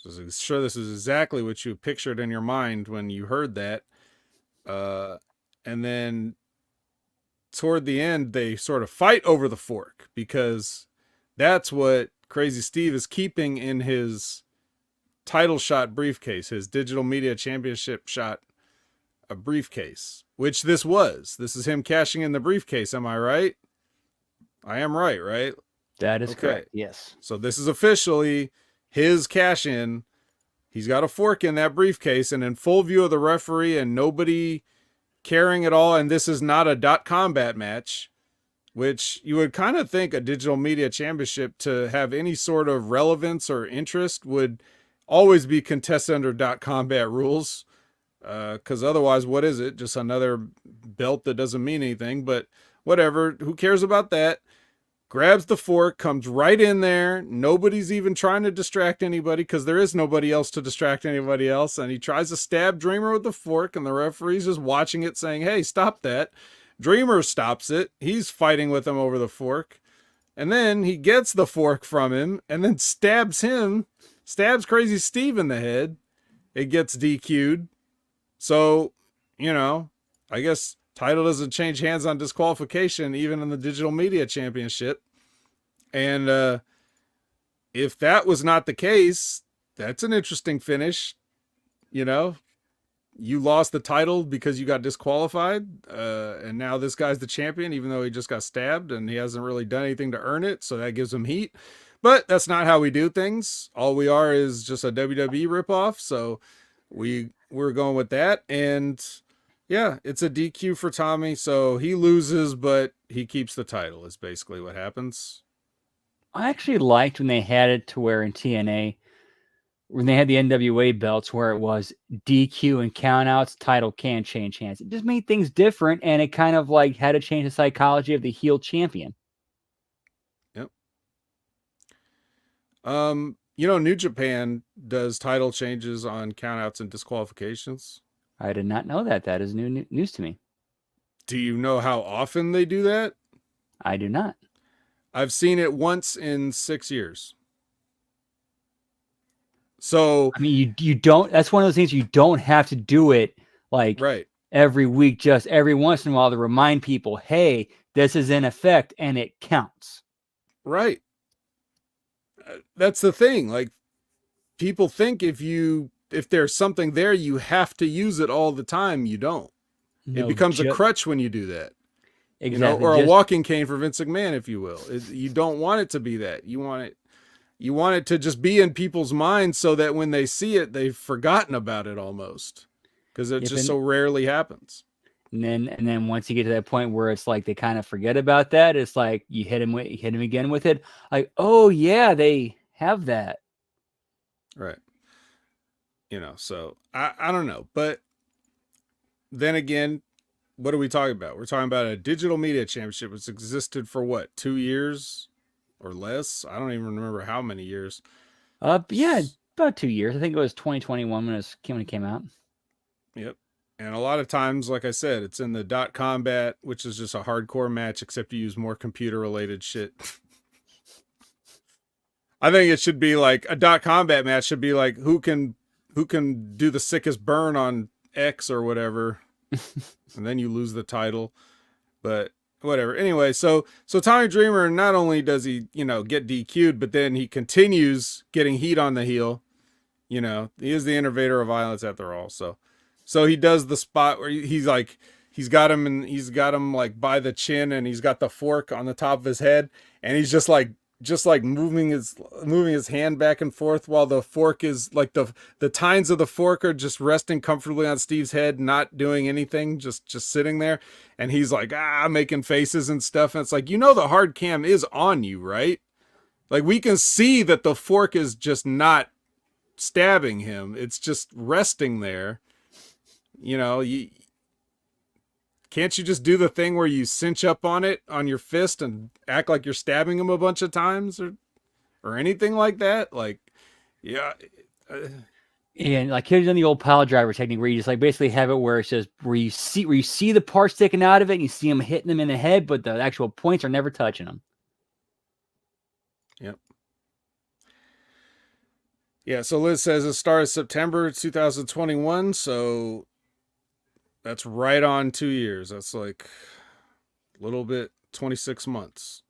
I'm sure this is exactly what you pictured in your mind when you heard that. And then toward the end, they sort of fight over the fork because that's what Crazy Steve is keeping in his title shot briefcase, his digital media championship shot a briefcase, which this was. This is him cashing in the briefcase. Am I right? I am right, right? That is Okay. correct. Yes. So this is officially his cash in. He's got a fork in that briefcase and in full view of the referee and nobody caring at all. And this is not a .combat match, which you would kind of think a digital media championship to have any sort of relevance or interest would always be contested under .combat rules. Because otherwise, what is it? Just another belt that doesn't mean anything, but whatever. Who cares about that? Grabs the fork, comes right in there. Nobody's even trying to distract anybody because there is nobody else to distract anybody else. And he tries to stab Dreamer with the fork, and the referee's just watching it saying, hey, stop that. Dreamer stops it. He's fighting with him over the fork. And then he gets the fork from him and then stabs Crazy Steve in the head. It gets DQ'd. So, I guess title doesn't change hands on disqualification, even in the digital media championship. And if that was not the case, that's an interesting finish. You lost the title because you got disqualified. And now this guy's the champion, even though he just got stabbed and he hasn't really done anything to earn it. So that gives him heat. But that's not how we do things. All we are is just a WWE ripoff. So we're going with that. And yeah, it's a DQ for Tommy. So he loses, but he keeps the title is basically what happens. I actually liked when they had it to where in TNA, when they had the NWA belts where it was DQ and countouts, title can change hands. It just made things different, and it kind of like had to change the psychology of the heel champion. Yep. New Japan does title changes on countouts and disqualifications. I did not know that. That is new news to me. Do you know how often they do that? I do not. I've seen it once in 6 years. So I mean, you don't. That's one of those things you don't have to do it like right. every week. Just every once in a while to remind people, hey, this is in effect and it counts. Right. That's the thing. Like, people think if there's something there, you have to use it all the time. You don't. No, it becomes a crutch when you do that. Exactly. Or a walking cane for Vince McMahon, if you will. You don't want it to be that. You want it to just be in people's minds so that when they see it, they've forgotten about it almost, because it just so rarely happens. And then once you get to that point where it's like they kind of forget about that, it's like you hit him again with it. Like, oh yeah, they have that. Right. So I don't know. But then again, what are we talking about? We're talking about a digital media championship which existed for what, 2 years or less? I don't even remember how many years. Yeah, about 2 years. I think it was 2021 when it came out. Yep. And a lot of times, like I said, it's in the .combat, which is just a hardcore match, except you use more computer-related shit. I think it should be like a .combat match should be like who can do the sickest burn on X or whatever, and then you lose the title. But whatever. Anyway, so Tommy Dreamer, not only does he get DQ'd, but then he continues getting heat on the heel. He is the innovator of violence after all. So he does the spot where he's got him like by the chin, and he's got the fork on the top of his head, and he's just like moving his hand back and forth while the fork is like the tines of the fork are just resting comfortably on Steve's head, not doing anything, just sitting there. And he's like, making faces and stuff. And it's like, the hard cam is on you, right? Like, we can see that the fork is just not stabbing him. It's just resting there. Can't you just do the thing where you cinch up on it on your fist and act like you're stabbing him a bunch of times or anything like that? Like, yeah. And like here's done the old pile driver technique where you just like basically have it where it's just where you see the part sticking out of it and you see him hitting them in the head, but the actual points are never touching them. Yep. Yeah. So Liz says it started September 2021. So that's right on 2 years. That's like A little bit, 26 months.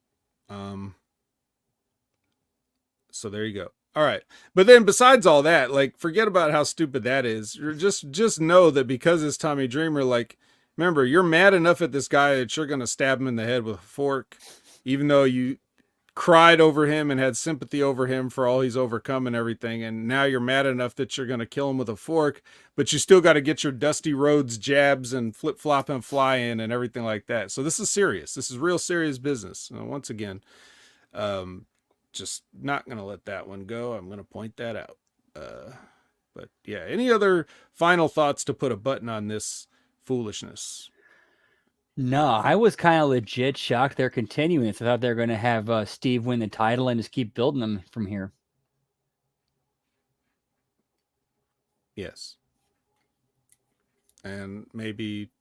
So there you go. All right. But then besides all that, like, forget about how stupid that is. You're just know that because it's Tommy Dreamer, like, remember, you're mad enough at this guy that you're going to stab him in the head with a fork, even though you cried over him and had sympathy over him for all he's overcome and everything. And now you're mad enough that you're going to kill him with a fork, but you still got to get your Dusty Rhodes jabs and flip flop and fly in and everything like that. So this is serious. This is real serious business. And once again, just not going to let that one go. I'm going to point that out. But yeah, any other final thoughts to put a button on this foolishness? No, I was kind of legit shocked they're continuing this. I thought they were going to have Steve win the title and just keep building them from here. Yes. And maybe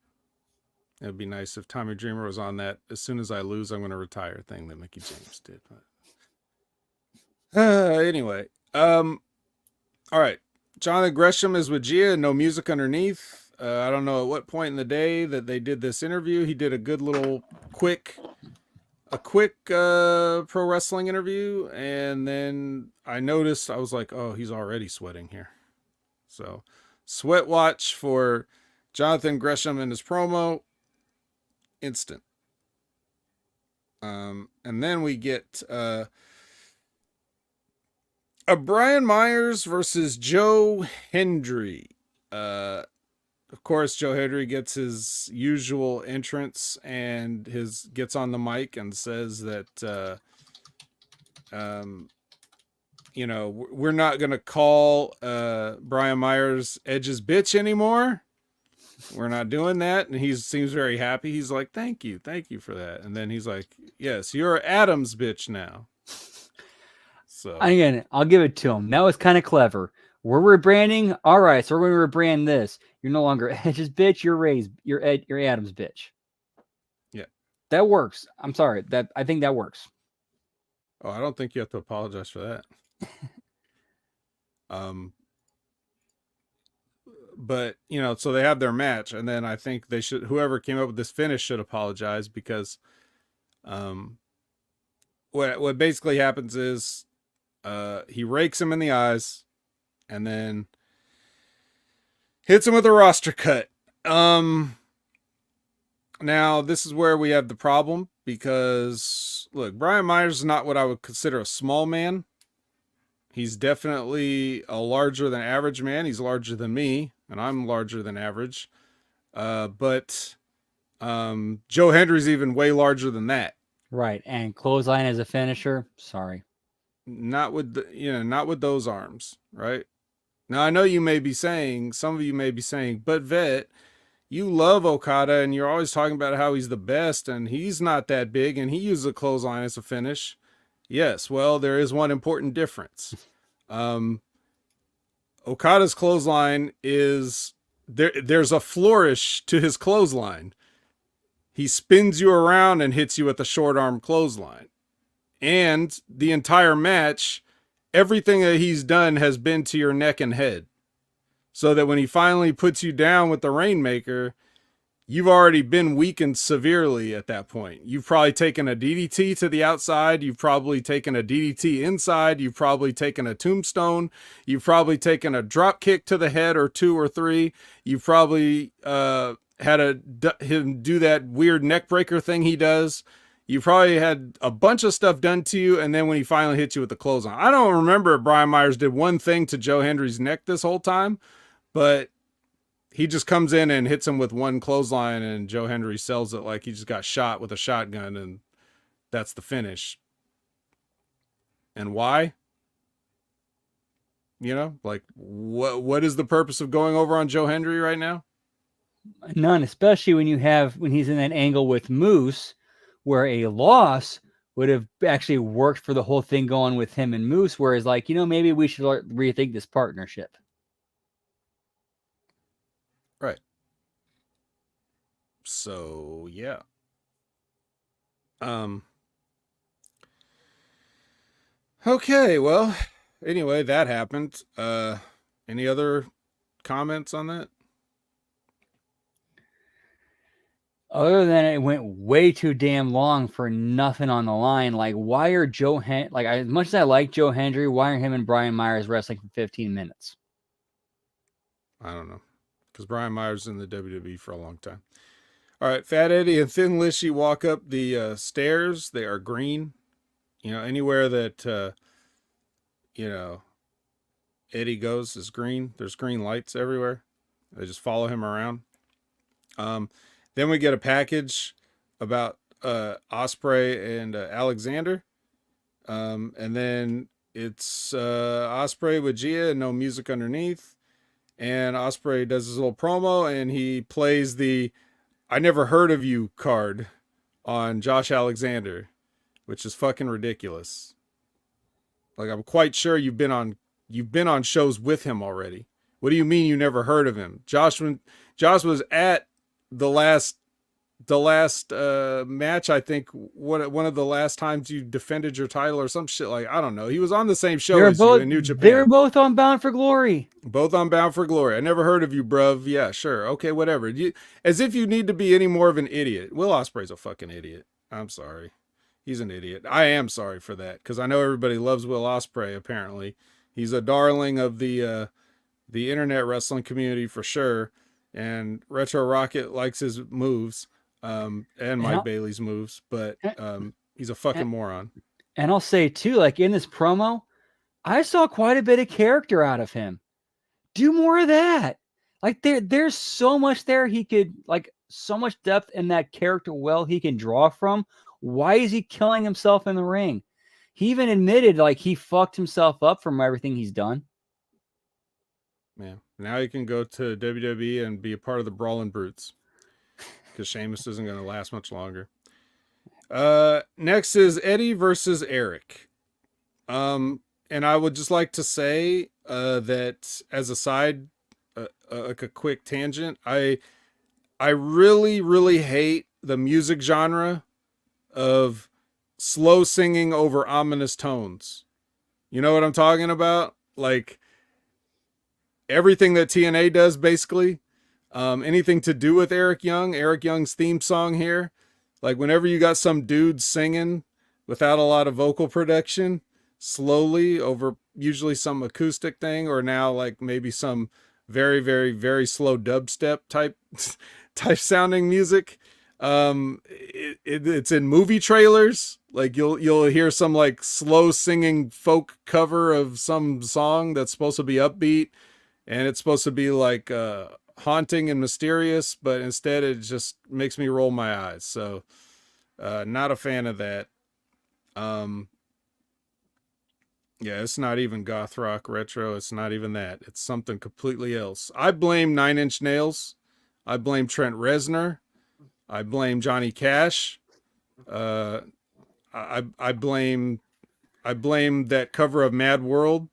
it'd be nice if Tommy Dreamer was on that as soon as I lose, I'm going to retire thing that Mickey James did. But anyway, all right. Jonathan Gresham is with Gia, no music underneath. I don't know at what point in the day that they did this interview. He did a good little quick pro wrestling interview, and then I noticed, I was like, oh, he's already sweating here. So, sweat watch for Jonathan Gresham and his promo, instant. And then we get a Brian Myers versus Joe Hendry. Of course, Joe Hendry gets his usual entrance and gets on the mic and says that, you know, we're not going to call Brian Myers Edge's bitch anymore. We're not doing that. And he seems very happy. He's like, thank you for that. And then he's like, yes, you're Adam's bitch now. So again, I'll give it to him. That was kind of clever. We're rebranding. All right, so we're going to rebrand this. You're no longer Edge's bitch. You're Adam's bitch. Yeah, that works. I'm sorry. I think that works. Oh, I don't think you have to apologize for that. But you know, so they have their match, and then I think whoever came up with this finish should apologize because, what basically happens is, he rakes him in the eyes, and then hits him with a roster cut. Now this is where we have the problem because look, Brian Myers is not what I would consider a small man. He's definitely a larger than average man. He's larger than me, and I'm larger than average. But Joe Hendry's even way larger than that. Right, and clothesline as a finisher. Sorry, not with those arms, right? Now I know you may be saying, some of you may be saying, but Vet, you love Okada, and you're always talking about how he's the best, and he's not that big, and he uses a clothesline as a finish. Yes, well, there is one important difference. Okada's clothesline is there's a flourish to his clothesline. He spins you around and hits you with a short arm clothesline. And the entire match, everything that he's done has been to your neck and head. So that when he finally puts you down with the Rainmaker, you've already been weakened severely at that point. You've probably taken a DDT to the outside. You've probably taken a DDT inside. You've probably taken a tombstone. You've probably taken a drop kick to the head or 2 or 3. You've probably had him do that weird neck breaker thing he does. You probably had a bunch of stuff done to you, and then when he finally hit you with the clothesline. I don't remember if Brian Myers did one thing to Joe Hendry's neck this whole time, but he just comes in and hits him with one clothesline, and Joe Hendry sells it like he just got shot with a shotgun, and that's the finish. And why? You know, like, what is the purpose of going over on Joe Hendry right now? None, especially when he's in that angle with Moose, where a loss would have actually worked for the whole thing going with him and Moose, whereas, like, maybe we should rethink this partnership. Right. So, yeah. Okay, well, anyway, that happened. Any other comments on that? Other than it went way too damn long for nothing on the line. Like, why are as much as I like Joe Hendry, why are him and Brian Myers wrestling for 15 minutes? I don't know. Because Brian Myers is in the WWE for a long time. All right, Fat Eddie and Thin Lizzy walk up the stairs. They are green. You know, anywhere that, you know, Eddie goes is green. There's green lights everywhere. They just follow him around. Then we get a package about Osprey and Alexander. And then it's Osprey with Gia and no music underneath. And Osprey does his little promo and he plays the I never heard of you card on Josh Alexander, which is fucking ridiculous. Like, I'm quite sure you've been on shows with him already. What do you mean you never heard of him? Josh was at the last match, I think one of the last times you defended your title or some shit, like, I don't know. He was on the same show as you in New Japan. They're both on Bound for Glory. Both on Bound for Glory. I never heard of you, bruv. Yeah, sure. Okay, whatever. As if you need to be any more of an idiot. Will Ospreay's a fucking idiot. I'm sorry. He's an idiot. I am sorry for that because I know everybody loves Will Ospreay, apparently. He's a darling of the internet wrestling community for sure. And Retro Rocket likes his moves. And Mike Bailey's moves, but he's a fucking moron. And I'll say too, like in this promo, I saw quite a bit of character out of him. Do more of that. Like there's so much there he could, like, so much depth in that character he can draw from. Why is he killing himself in the ring? He even admitted like he fucked himself up from everything he's done. Man, now he can go to WWE and be a part of the Brawling Brutes. Because Sheamus isn't going to last much longer. Next is Eddie versus Eric. And I would just like to say that as a side, like a quick tangent, I really, really hate the music genre of slow singing over ominous tones. You know what I'm talking about? Like everything that TNA does, basically. Anything to do with Eric Young's theme song here. Like whenever you got some dude singing without a lot of vocal production, slowly over usually some acoustic thing, or now like maybe some very, very, very slow dubstep type sounding music. It's in movie trailers. Like you'll hear some like slow singing folk cover of some song that's supposed to be upbeat, and it's supposed to be like haunting and mysterious, but instead it just makes me roll my eyes. So not a fan of that. Yeah, it's not even goth rock retro. It's not even that. It's something completely else. I blame Nine Inch Nails. I blame Trent Reznor. I blame Johnny Cash. I blame that cover of Mad World.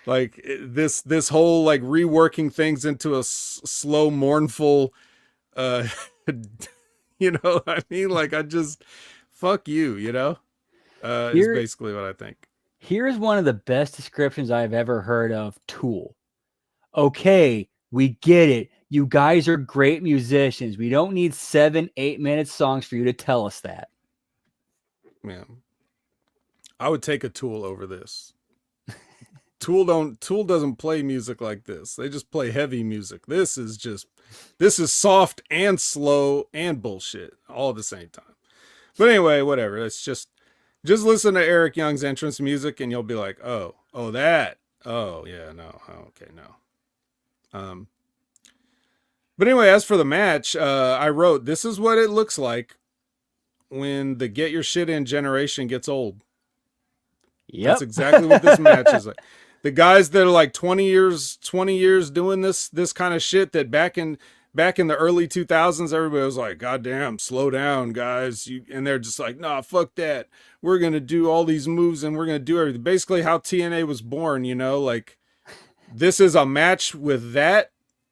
Like this whole like reworking things into a slow, mournful, you know what I mean? Like I just fuck you, you know? Is basically what I think. Here's one of the best descriptions I've ever heard of Tool. Okay, we get it. You guys are great musicians. We don't need 7-8 minute songs for you to tell us that. Man, I would take a Tool over this. Tool doesn't play music like this. They just play heavy music. This is soft and slow and bullshit all at the same time. But anyway, whatever. It's just listen to Eric Young's entrance music and you'll be like, oh, that. Oh, yeah, no. Oh, okay, no. But anyway, as for the match, I wrote, this is what it looks like when the get your shit in generation gets old. Yep. That's exactly what this match is like. The guys that are like 20 years doing this kind of shit, that back in the early 2000s, everybody was like, God damn, slow down, guys. And they're just like, nah, fuck that. We're going to do all these moves and we're going to do everything. Basically how TNA was born, you know, like this is a match with that,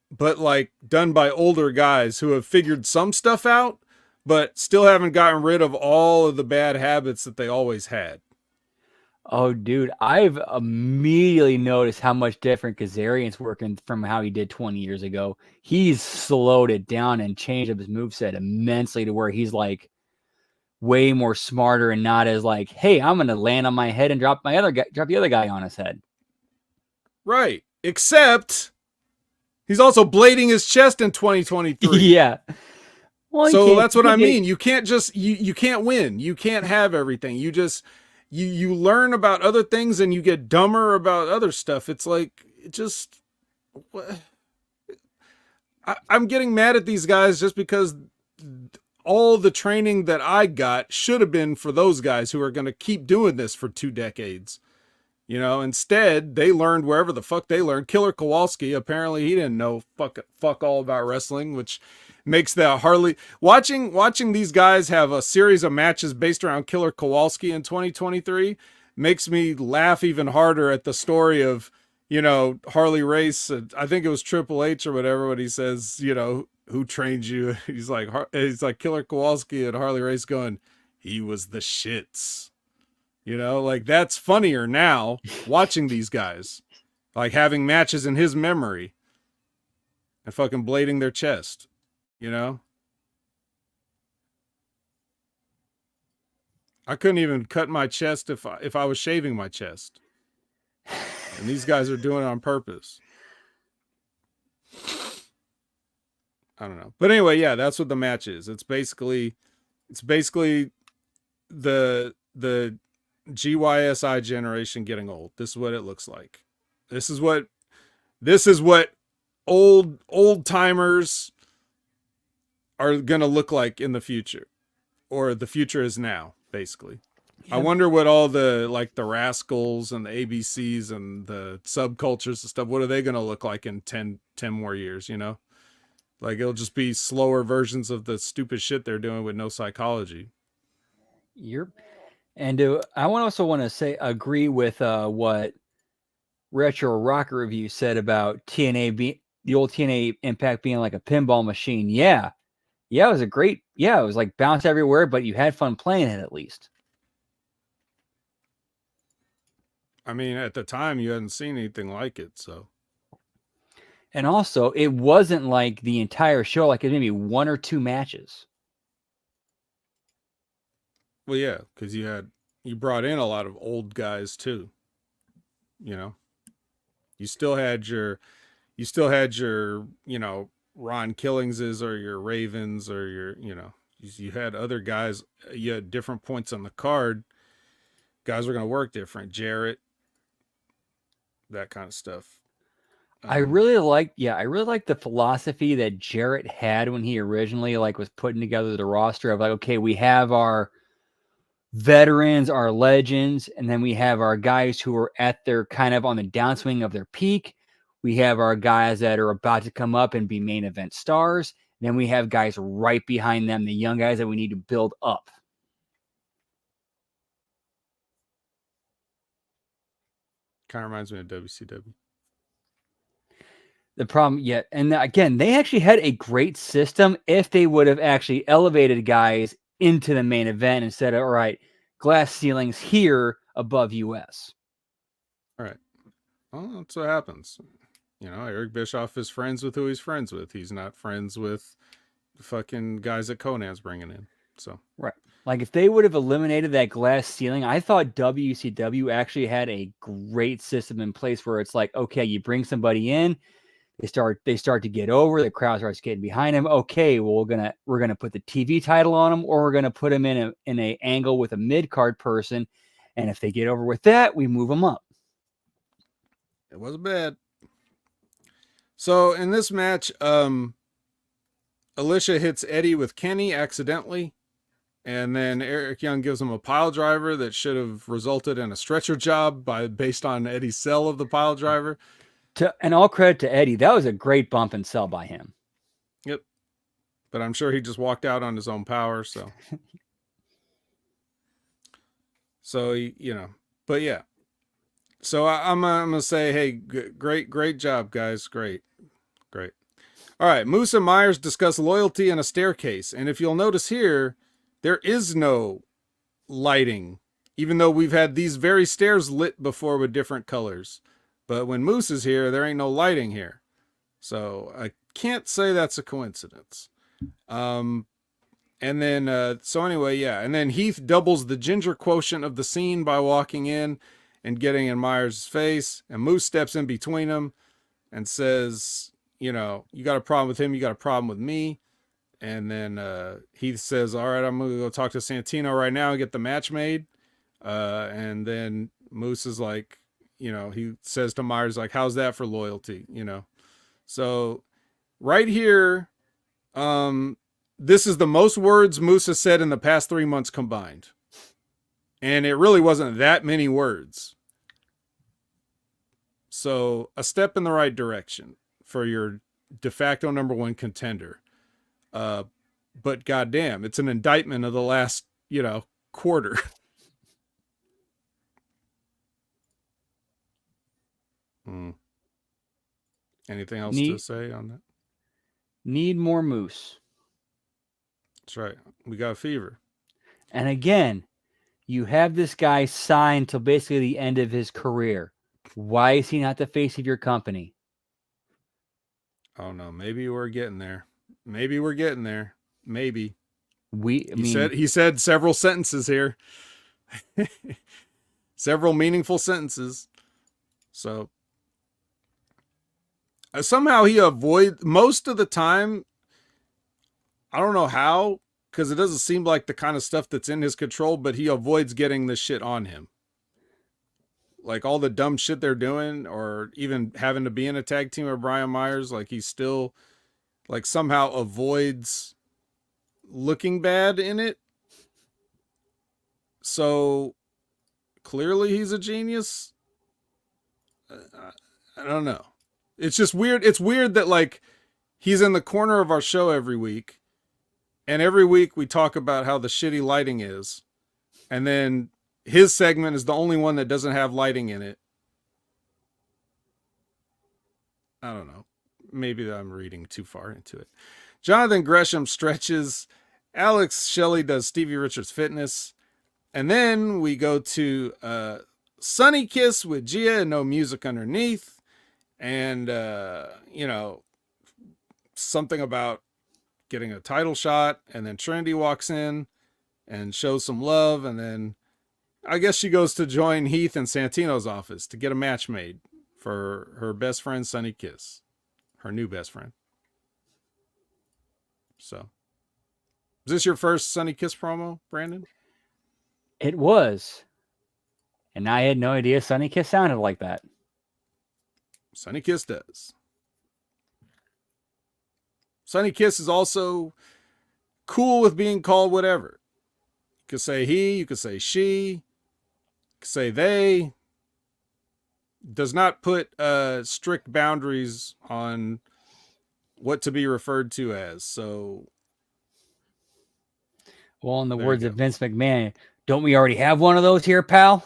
but like done by older guys who have figured some stuff out, but still haven't gotten rid of all of the bad habits that they always had. Oh, dude, I've immediately noticed how much different Kazarian's working from how he did 20 years ago. He's slowed it down and changed up his moveset immensely to where he's like way more smarter and not as like, hey, I'm gonna land on my head and drop the other guy on his head. Right. Except he's also blading his chest in 2023. Yeah. Well, So that's what I mean. You can't just you can't win. You can't have everything. You just you learn about other things and you get dumber about other stuff. It's like it just I'm getting mad at these guys just because all the training that I got should have been for those guys who are going to keep doing this for 2 decades. You know, instead they learned wherever the fuck they learned. Killer Kowalski, apparently he didn't know fuck all about wrestling, which makes that Harley watching these guys have a series of matches based around Killer Kowalski in 2023 makes me laugh even harder at the story of, you know, Harley Race. I think it was Triple H or whatever when he says, you know, who trained you? He's like Killer Kowalski and Harley Race going, he was the shits. You know, like that's funnier now watching these guys, like having matches in his memory and fucking blading their chest, you know? I couldn't even cut my chest if I was shaving my chest. And these guys are doing it on purpose. I don't know. But anyway, yeah, that's what the match is. It's basically the GYSI generation getting old. This is what it looks like. This is what old timers are going to look like in the future, or the future is now, basically. Yeah. I wonder what all the, like the Rascals and the ABCs and the subcultures and stuff, what are they going to look like in 10 more years, you know? Like it'll just be slower versions of the stupid shit they're doing with no psychology. And I also want to say agree with what Retro Rocket Review said about the old TNA Impact being like a pinball machine. Yeah, it was it was like bounce everywhere, but you had fun playing it at least. I mean, at the time you hadn't seen anything like it, so. And also, it wasn't like the entire show, like it maybe 1 or 2 matches. Well, yeah, because you brought in a lot of old guys too. You know, you still had your, you know, Ron Killingses or your Ravens or your, you know, you had other guys. You had different points on the card. Guys were going to work different. Jarrett, that kind of stuff. I really like the philosophy that Jarrett had when he originally like was putting together the roster of like, okay, we have our veterans, our legends, and then we have our guys who are at their kind of on the downswing of their peak. We have our guys that are about to come up and be main event stars. Then we have guys right behind them, the young guys that we need to build up. Kind of reminds me of WCW. The problem, and again, they actually had a great system if they would have actually elevated guys into the main event instead of, all right, glass ceilings here above US. All right. Well, that's what happens. You know, Eric Bischoff is friends with who he's friends with. He's not friends with the fucking guys that Conan's bringing in. So, right. Like if they would have eliminated that glass ceiling, I thought WCW actually had a great system in place where it's like, okay, you bring somebody in, they start to get over. The crowd starts getting behind him. Okay, well we're gonna put the TV title on him, or we're gonna put him in a angle with a mid card person, and if they get over with that, we move them up. It wasn't bad. So in this match, Alicia hits Eddie with Kenny accidentally, and then Eric Young gives him a pile driver that should have resulted in a stretcher job based on Eddie's sell of the pile driver. And all credit to Eddie. That was a great bump and sell by him. Yep. But I'm sure he just walked out on his own power. So, you know, but yeah. So I'm going to say, hey, great job, guys. Great. All right. Moose and Myers discuss loyalty and a staircase. And if you'll notice here, there is no lighting Even though we've had these very stairs lit before with different colors. But when Moose is here, there ain't no lighting here. So I can't say that's a coincidence. And then, so anyway, yeah. And then Heath doubles the ginger quotient of the scene by walking in and getting in Myers' face. And Moose steps in between them and says, you know, you got a problem with him, you got a problem with me. And then Heath says, all right, I'm going to go talk to Santino right now and get the match made. And then Moose is like, you know, he says to Myers, like, how's that for loyalty? You know? So right here, this is the most words Moose has said in the past 3 months combined. And it really wasn't that many words. So a step in the right direction for your de facto number one contender. But goddamn, it's an indictment of the last, you know, quarter. Anything else to say on that? Need more Moose. That's right. We got a fever. And again, you have this guy signed till basically the end of his career. Why is he not the face of your company? Oh no, maybe we're getting there. Maybe we're getting there. Maybe. He said several sentences here. Several meaningful sentences. So somehow he avoids most of the time. I don't know how, because it doesn't seem like the kind of stuff that's in his control, but he avoids getting this shit on him. Like all the dumb shit they're doing, or even having to be in a tag team with Brian Myers, like he still like somehow avoids looking bad in it. So clearly he's a genius. I don't know. It's just weird. It's weird that like he's in the corner of our show every week, and every week we talk about how the shitty lighting is, and then his segment is the only one that doesn't have lighting in it. I don't know. Maybe I'm reading too far into it. Jonathan Gresham stretches. Alex Shelley does Stevie Richards Fitness. And then we go to Sunny Kiss with Gia and no music underneath. And, you know, something about getting a title shot. And then Trinity walks in and shows some love. And then I guess she goes to join Heath in Santino's office to get a match made for her best friend, Sunny Kiss. Her new best friend. So, is this your first Sunny Kiss promo, Brandon? It was. And I had no idea Sunny Kiss sounded like that. Sunny Kiss does. Sunny Kiss is also cool with being called whatever. You could say he, you could say she, you could say they. Does not put strict boundaries on what to be referred to as. So, well, in the words of Vince McMahon, don't we already have one of those here, pal?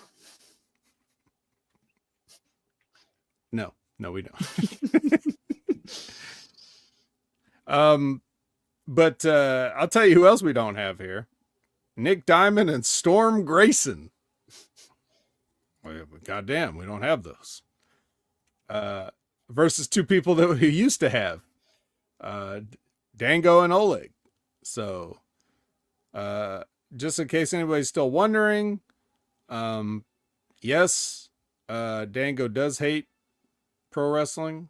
No, we don't. But I'll tell you who else we don't have here. Nick Diamond and Storm Grayson. Goddamn, we don't have those. Versus two people that we used to have. Dango and Oleg. So, just in case anybody's still wondering, yes, Dango does hate pro wrestling.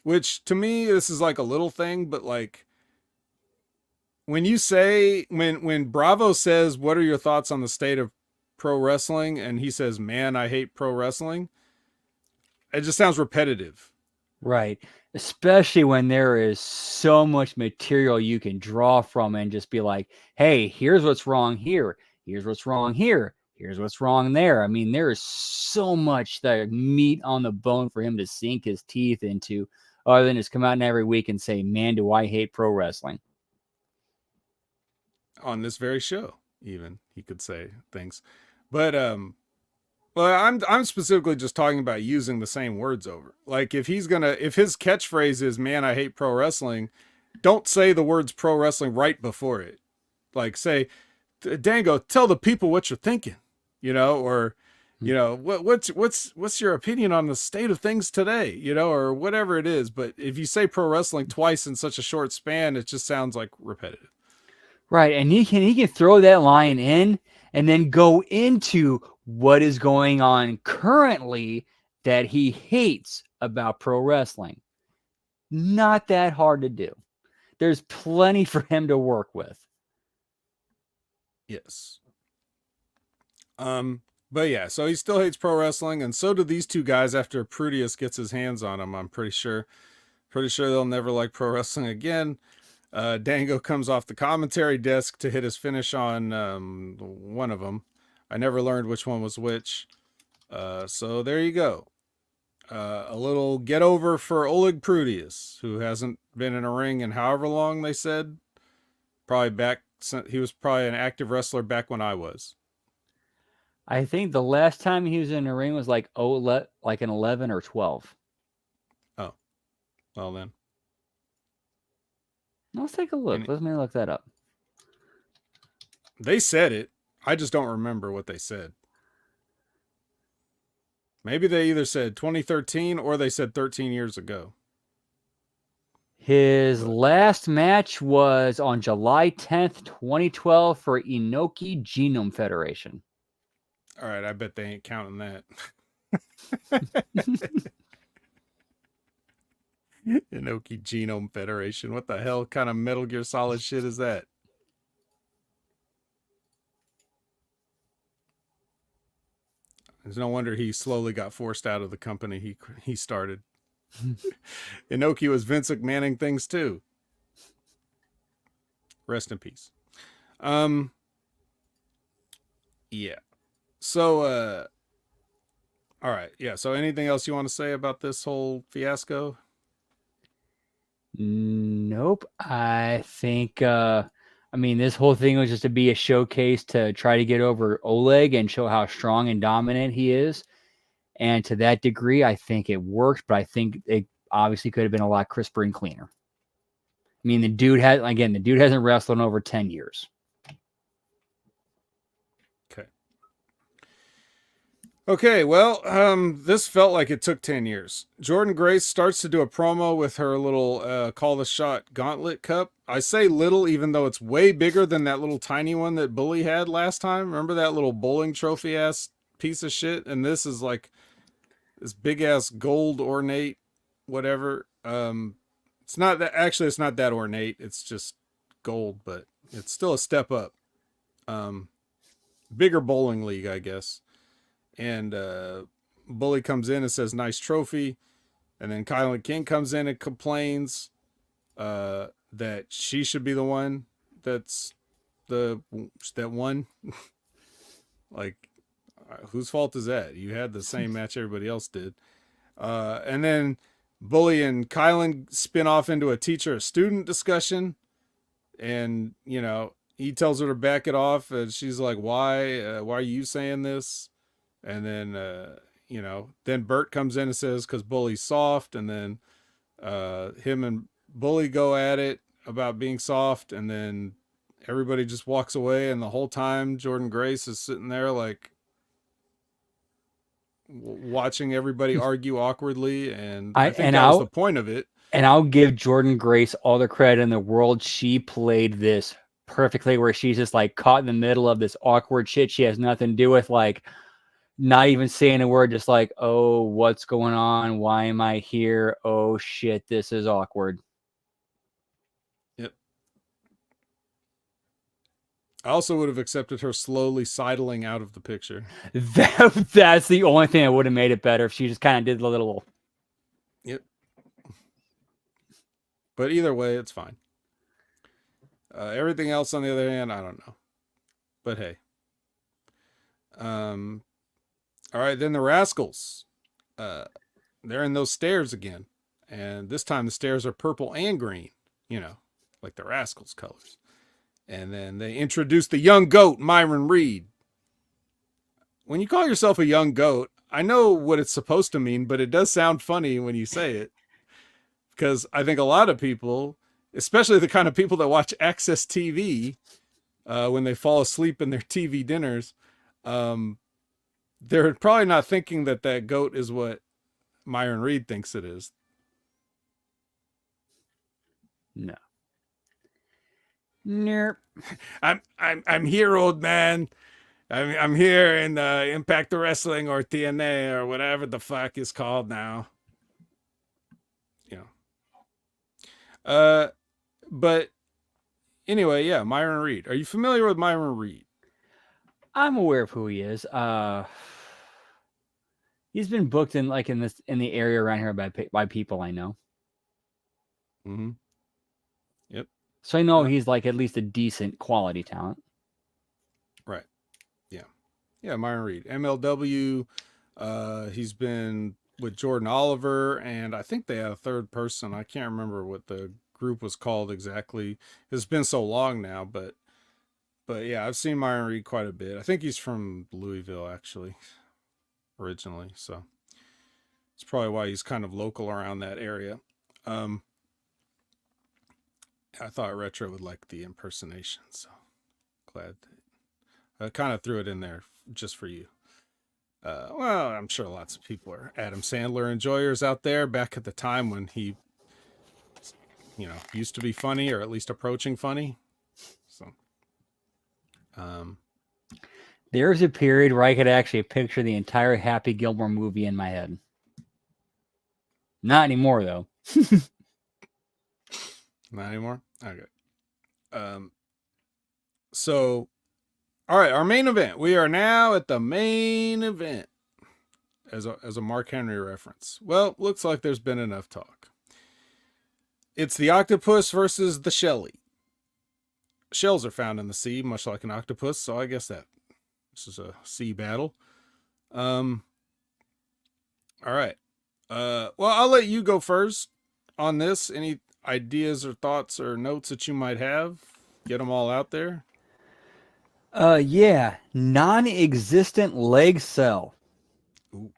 Which to me, this is like a little thing, but like, when you say, when Bravo says, what are your thoughts on the state of pro wrestling? And he says, man, I hate pro wrestling. It just sounds repetitive. Right. Especially when there is so much material you can draw from and just be like, hey, here's what's wrong here. Here's what's wrong here. Here's what's wrong there. I mean, there is so much that meat on the bone for him to sink his teeth into, other than just come out every week and say, man, do I hate pro wrestling. On this very show, even he could say things, but well, I'm specifically just talking about using the same words over. Like if his catchphrase is "man, I hate pro wrestling," don't say the words pro wrestling right before it. Like say Dango, tell the people what you're thinking, or what's your opinion on the state of things today, or whatever it is. But if you say pro wrestling twice in such a short span, it just sounds like repetitive. Right, and he can throw that line in and then go into what is going on currently that he hates about pro wrestling. Not that hard to do. There's plenty for him to work with. Yes. But yeah, so he still hates pro wrestling, and so do these two guys after Prudius gets his hands on him. I'm pretty sure they'll never like pro wrestling again. Dango comes off the commentary desk to hit his finish on one of them. I never learned which one was which. So there you go. A little get over for Oleg Prudius, who hasn't been in a ring in however long they said. He was probably an active wrestler back when I was. I think the last time he was in a ring was like an 11 or 12. Oh, well then. Let's take a look. Let me look that up. They said it. I just don't remember what they said. Maybe they either said 2013 or they said 13 years ago. His last match was on July 10th, 2012 for Inoki Genome Federation. All right, I bet they ain't counting that. Inoki Genome Federation. What the hell kind of Metal Gear Solid shit is that? There's no wonder he slowly got forced out of the company he started. Inoki was Vince McMahoning things too. Rest in peace. Yeah. So, all right. Yeah. So anything else you want to say about this whole fiasco? Nope. I think, this whole thing was just to be a showcase to try to get over Oleg and show how strong and dominant he is. And to that degree, I think it worked, but I think it obviously could have been a lot crisper and cleaner. I mean, the dude hasn't wrestled in over 10 years. Okay, well, this felt like it took 10 years. Jordynne Grace starts to do a promo with her little Call the Shot gauntlet cup. I say little, even though it's way bigger than that little tiny one that Bully had last time. Remember that little bowling trophy-ass piece of shit? And this is like this big-ass gold ornate whatever. It's not that ornate. It's just gold, but it's still a step up. Bigger bowling league, I guess. And Bully comes in and says, nice trophy. And then Kylan King comes in and complains that she should be the one that won. Like, whose fault is that? You had the same match everybody else did. And then Bully and Kylan spin off into a teacher-student discussion. And, he tells her to back it off. And she's like, why are you saying this? And then, then Bert comes in and says, because Bully's soft. And then him and Bully go at it about being soft. And then everybody just walks away. And the whole time, Jordynne Grace is sitting there like watching everybody argue awkwardly. And I think that was the point of it. And I'll give Jordynne Grace all the credit in the world. She played this perfectly, where she's just like caught in the middle of this awkward shit she has nothing to do with, like, not even saying a word, just like, oh, what's going on? Why am I here? Oh, shit, this is awkward. Yep. I also would have accepted her slowly sidling out of the picture. That's the only thing that would have made it better, if she just kind of did the little... Yep. But either way, it's fine. Everything else, on the other hand, I don't know. But hey. All right, then the Rascals. They're in those stairs again. And this time the stairs are purple and green. Like the Rascals colors. And then they introduce the young goat, Myron Reed. When you call yourself a young goat, I know what it's supposed to mean, but it does sound funny when you say it. Because I think a lot of people, especially the kind of people that watch Access TV, when they fall asleep in their TV dinners, um, they're probably not thinking that that goat is what Myron Reed thinks it is. No. Nope. I'm here, old man. I'm here in Impact Wrestling or TNA or whatever the fuck is called now. You know. But anyway, yeah, Myron Reed. Are you familiar with Myron Reed? I'm aware of who he is. He's been booked in the area around here by people I know. Mm-hmm. Yep. So I know he's like at least a decent quality talent. Right. Yeah. Yeah, Myron Reed. MLW. He's been with Jordan Oliver, and I think they had a third person. I can't remember what the group was called exactly. It's been so long now, but yeah, I've seen Myron Reed quite a bit. I think he's from Louisville actually, originally. So it's probably why he's kind of local around that area. I thought Retro would like the impersonation, so glad I kind of threw it in there just for you. Well, I'm sure lots of people are Adam Sandler enjoyers out there back at the time when he, used to be funny or at least approaching funny. So, there's a period where I could actually picture the entire Happy Gilmore movie in my head. Not anymore, though. Not anymore? Okay. So, all right, our main event. We are now at the main event as a Mark Henry reference. Well, looks like there's been enough talk. It's the octopus versus the Shelly. Shells are found in the sea, much like an octopus, so I guess that this is a sea battle. All right. Well, I'll let you go first on this. Any ideas or thoughts or notes that you might have? Get them all out there. Yeah, non-existent leg sell. Ooh.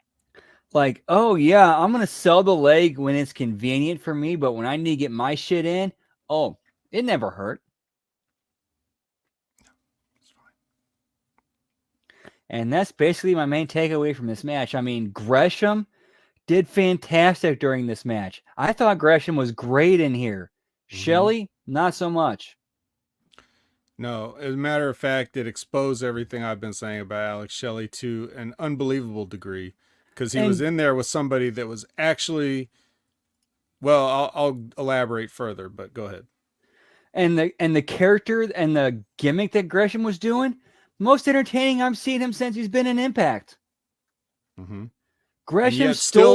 Like, oh yeah, I'm gonna sell the leg when it's convenient for me, but when I need to get my shit in, oh, it never hurt. It's fine. And that's basically my main takeaway from this match. I mean, Gresham did fantastic during this match. I thought Gresham was great in here. Mm-hmm. Shelly, not so much. No, as a matter of fact, it exposed everything I've been saying about Alex Shelley to an unbelievable degree, because he was in there with somebody that was actually, well, I'll elaborate further, but go ahead. And the character and the gimmick that Gresham was doing, most entertaining I've seen him since he's been in Impact. Mm-hmm. Gresham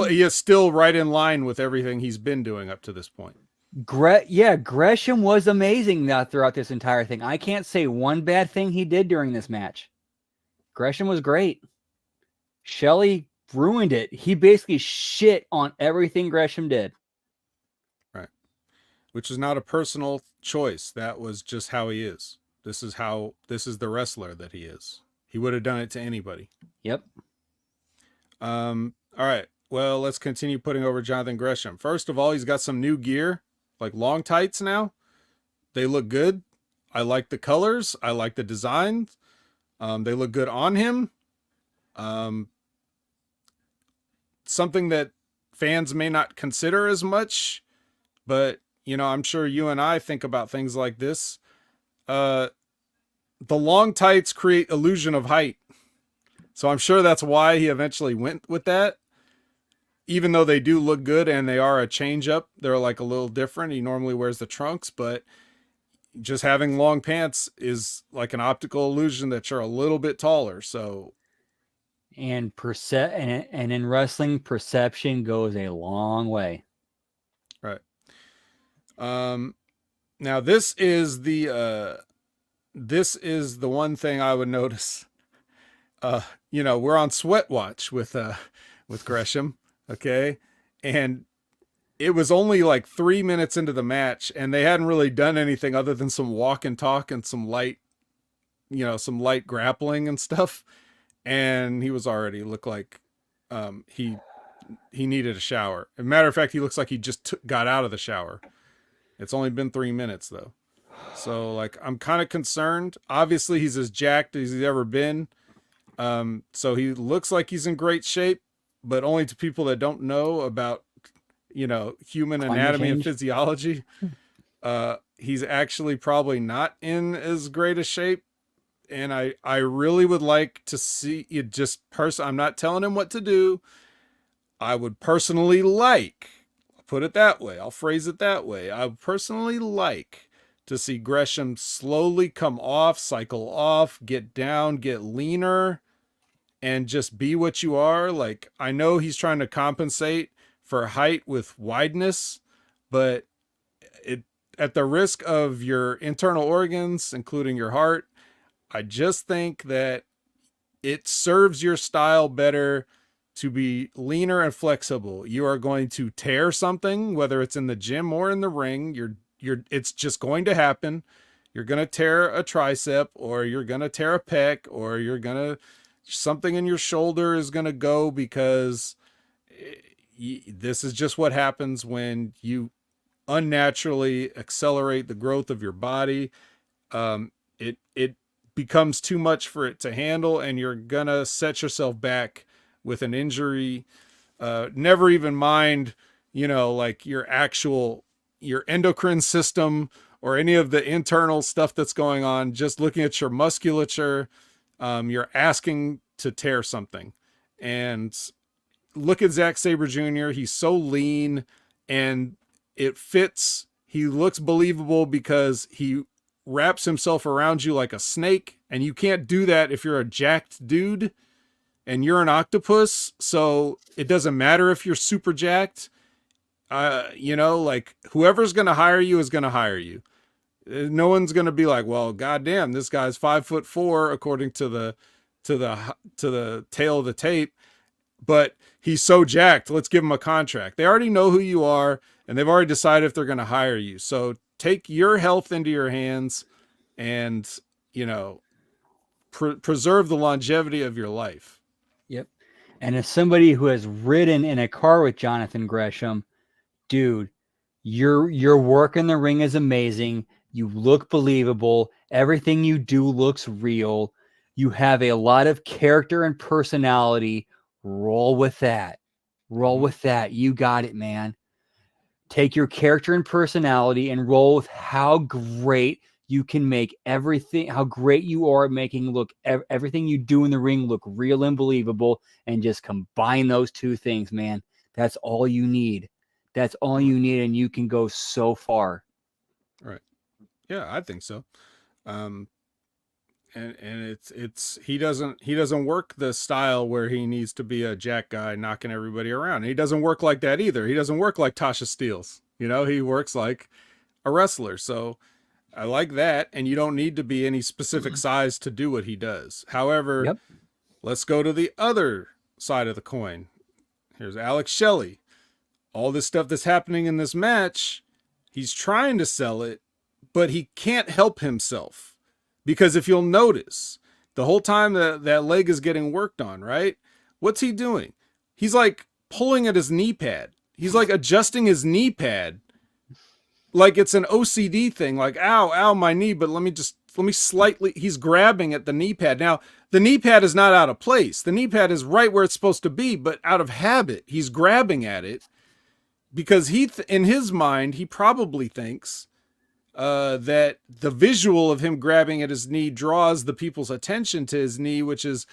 he is still right in line with everything he's been doing up to this point. Gresham was amazing throughout this entire thing. I can't say one bad thing he did during this match. Gresham was great. Shelley ruined it. He basically shit on everything Gresham did. Right. Which is not a personal choice. That was just how he is. This is the wrestler that he is. He would have done it to anybody. Yep. All right. Well, let's continue putting over Jonathan Gresham. First of all, he's got some new gear, like long tights now. They look good. I like the colors. I like the designs. They look good on him. Something that fans may not consider as much, but I'm sure you and I think about things like this. The long tights create illusion of height. So I'm sure that's why he eventually went with that. Even though they do look good and they are a change up, they're like a little different. He normally wears the trunks, but just having long pants is like an optical illusion that you're a little bit taller. So, and in wrestling, perception goes a long way. Right. Now this is the one thing I would notice. We're on sweat watch with Gresham. Okay. And it was only like 3 minutes into the match and they hadn't really done anything other than some walk and talk and some light grappling and stuff. And he was already looked like, he needed a shower. As a matter of fact, he looks like he just got out of the shower. It's only been 3 minutes though. So like I'm kind of concerned. Obviously he's as jacked as he's ever been. So he looks like he's in great shape, but only to people that don't know about, human Climate anatomy and change. physiology. He's actually probably not in as great a shape. And I really would like to see it just I'm not telling him what to do. I would personally like, I'll put it that way. I'll phrase it that way. I would personally like to see Gresham slowly come off, cycle off, get down, get leaner, and just be what you are. Like, I know he's trying to compensate for height with wideness, but it at the risk of your internal organs, including your heart, I just think that it serves your style better to be leaner and flexible. You are going to tear something, whether it's in the gym or in the ring. It's just going to happen. You're going to tear a tricep, or you're going to tear a pec, or something in your shoulder is going to go, because this is just what happens when you unnaturally accelerate the growth of your body. It becomes too much for it to handle, and you're gonna set yourself back with an injury. Never even mind, like your endocrine system or any of the internal stuff that's going on. Just looking at your musculature, you're asking to tear something. And look at Zack Sabre Jr. He's so lean, and it fits. He looks believable because he wraps himself around you like a snake, and you can't do that if you're a jacked dude and you're an octopus. So it doesn't matter if you're super jacked. Like, whoever's going to hire you is going to hire you. No one's going to be like, well, goddamn, this guy's 5'4" according to the tail of the tape, but he's so jacked, let's give him a contract. They already know who you are, and they've already decided if they're going to hire you. So take your health into your hands, and preserve the longevity of your life. Yep. And as somebody who has ridden in a car with Jonathan Gresham, dude, your work in the ring is amazing. You look believable. Everything you do looks real. You have a lot of character and personality. Roll with that. Roll with that. You got it, man. Take your character and personality and roll with how great you can make everything, how great you are at making everything you do in the ring look real and believable, and just combine those two things, man. That's all you need. That's all you need, and you can go so far. Right. Yeah, I think so. And it's he doesn't work the style where he needs to be a jack guy knocking everybody around. He doesn't work like that either. He doesn't work like Tasha Steelz. He works like a wrestler. So I like that, and you don't need to be any specific size to do what he does. However, Let's go to the other side of the coin. Here's Alex Shelley. All this stuff that's happening in this match, he's trying to sell it, but he can't help himself. Because if you'll notice, the whole time that leg is getting worked on, right? What's he doing? He's like pulling at his knee pad. He's like adjusting his knee pad. Like it's an OCD thing. Like, ow, my knee, but let me slightly, he's grabbing at the knee pad. Now, the knee pad is not out of place. The knee pad is right where it's supposed to be, but out of habit, he's grabbing at it because in his mind, he probably thinks that the visual of him grabbing at his knee draws the people's attention to his knee, which is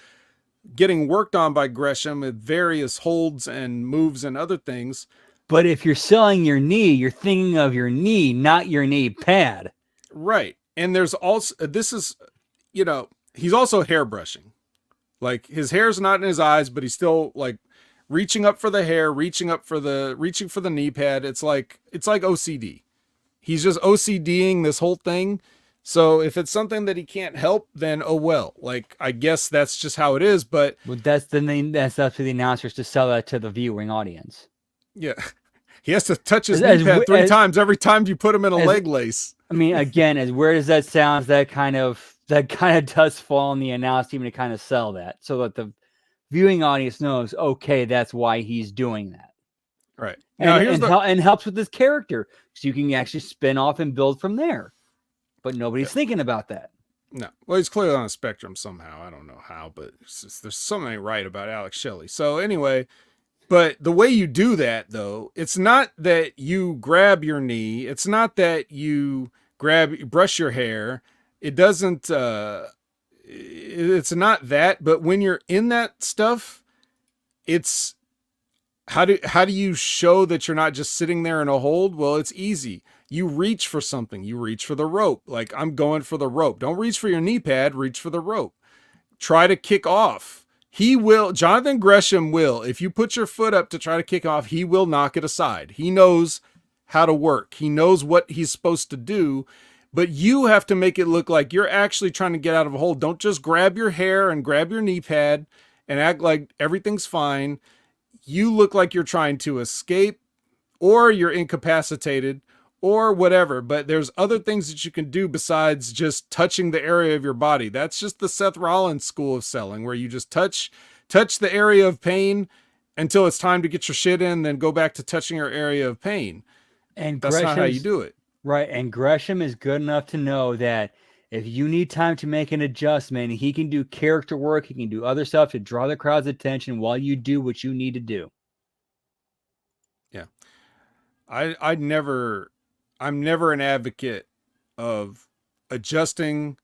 getting worked on by Gresham with various holds and moves and other things. But if you're selling your knee, you're thinking of your knee, not your knee pad. Right. And there's also, he's also hairbrushing. Like, his hair's not in his eyes, but he's still like reaching up for the hair, reaching for the knee pad. It's like OCD. He's just OCDing this whole thing. So if it's something that he can't help, then oh well. Like, I guess that's just how it is. But that's up to the announcers to sell that to the viewing audience. Yeah, he has to touch his knee pad three times every time you put him in a leg lace. I mean, again, as weird as that sounds, that kind of does fall on the announce team to kind of sell that, so that the viewing audience knows, okay, that's why he's doing that. Right. Now, and helps with this character, so you can actually spin off and build from there. but nobody's thinking about that. No. Well, he's clearly on a spectrum somehow. I don't know how, but there's something right about Alex Shelley. So anyway, but the way you do that, though, it's not that you grab your knee. It's not that you brush your hair. It doesn't, it's not that. But when you're in that stuff, it's, how do you show that you're not just sitting there in a hold? Well, it's easy. You reach for something. You reach for the rope. Like, I'm going for the rope. Don't reach for your knee pad. Reach for the rope. Try to kick off. Jonathan Gresham will, if you put your foot up to try to kick off, he will knock it aside. He knows how to work. He knows what he's supposed to do, but you have to make it look like you're actually trying to get out of a hold. Don't just grab your hair and grab your knee pad and act like everything's fine. You look like you're trying to escape, or you're incapacitated, or whatever. But there's other things that you can do besides just touching the area of your body. That's just the Seth Rollins school of selling, where you just touch the area of pain until it's time to get your shit in, then go back to touching your area of pain. And that's not how you do it. Right. And Gresham is good enough to know that if you need time to make an adjustment, he can do character work. He can do other stuff to draw the crowd's attention while you do what you need to do. Yeah. I'm never an advocate of adjusting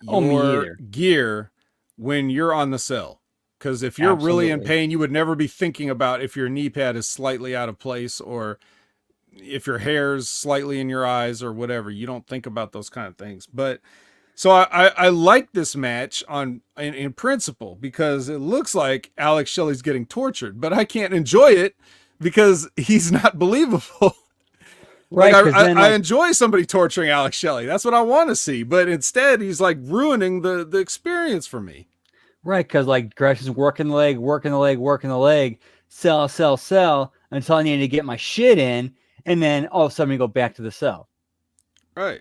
your gear when you're on the cell. Because if you're really in pain, you would never be thinking about if your knee pad is slightly out of place or if your hair's slightly in your eyes or whatever. You don't think about those kind of things. But so I like this match in principle, because it looks like Alex Shelley's getting tortured, but I can't enjoy it because he's not believable. Right. Like I enjoy somebody torturing Alex Shelley. That's what I want to see. But instead, he's like ruining the experience for me. Right. Because like Gresham's working the leg, sell until I need to get my shit in. And then all of a sudden we go back to the cell. Right.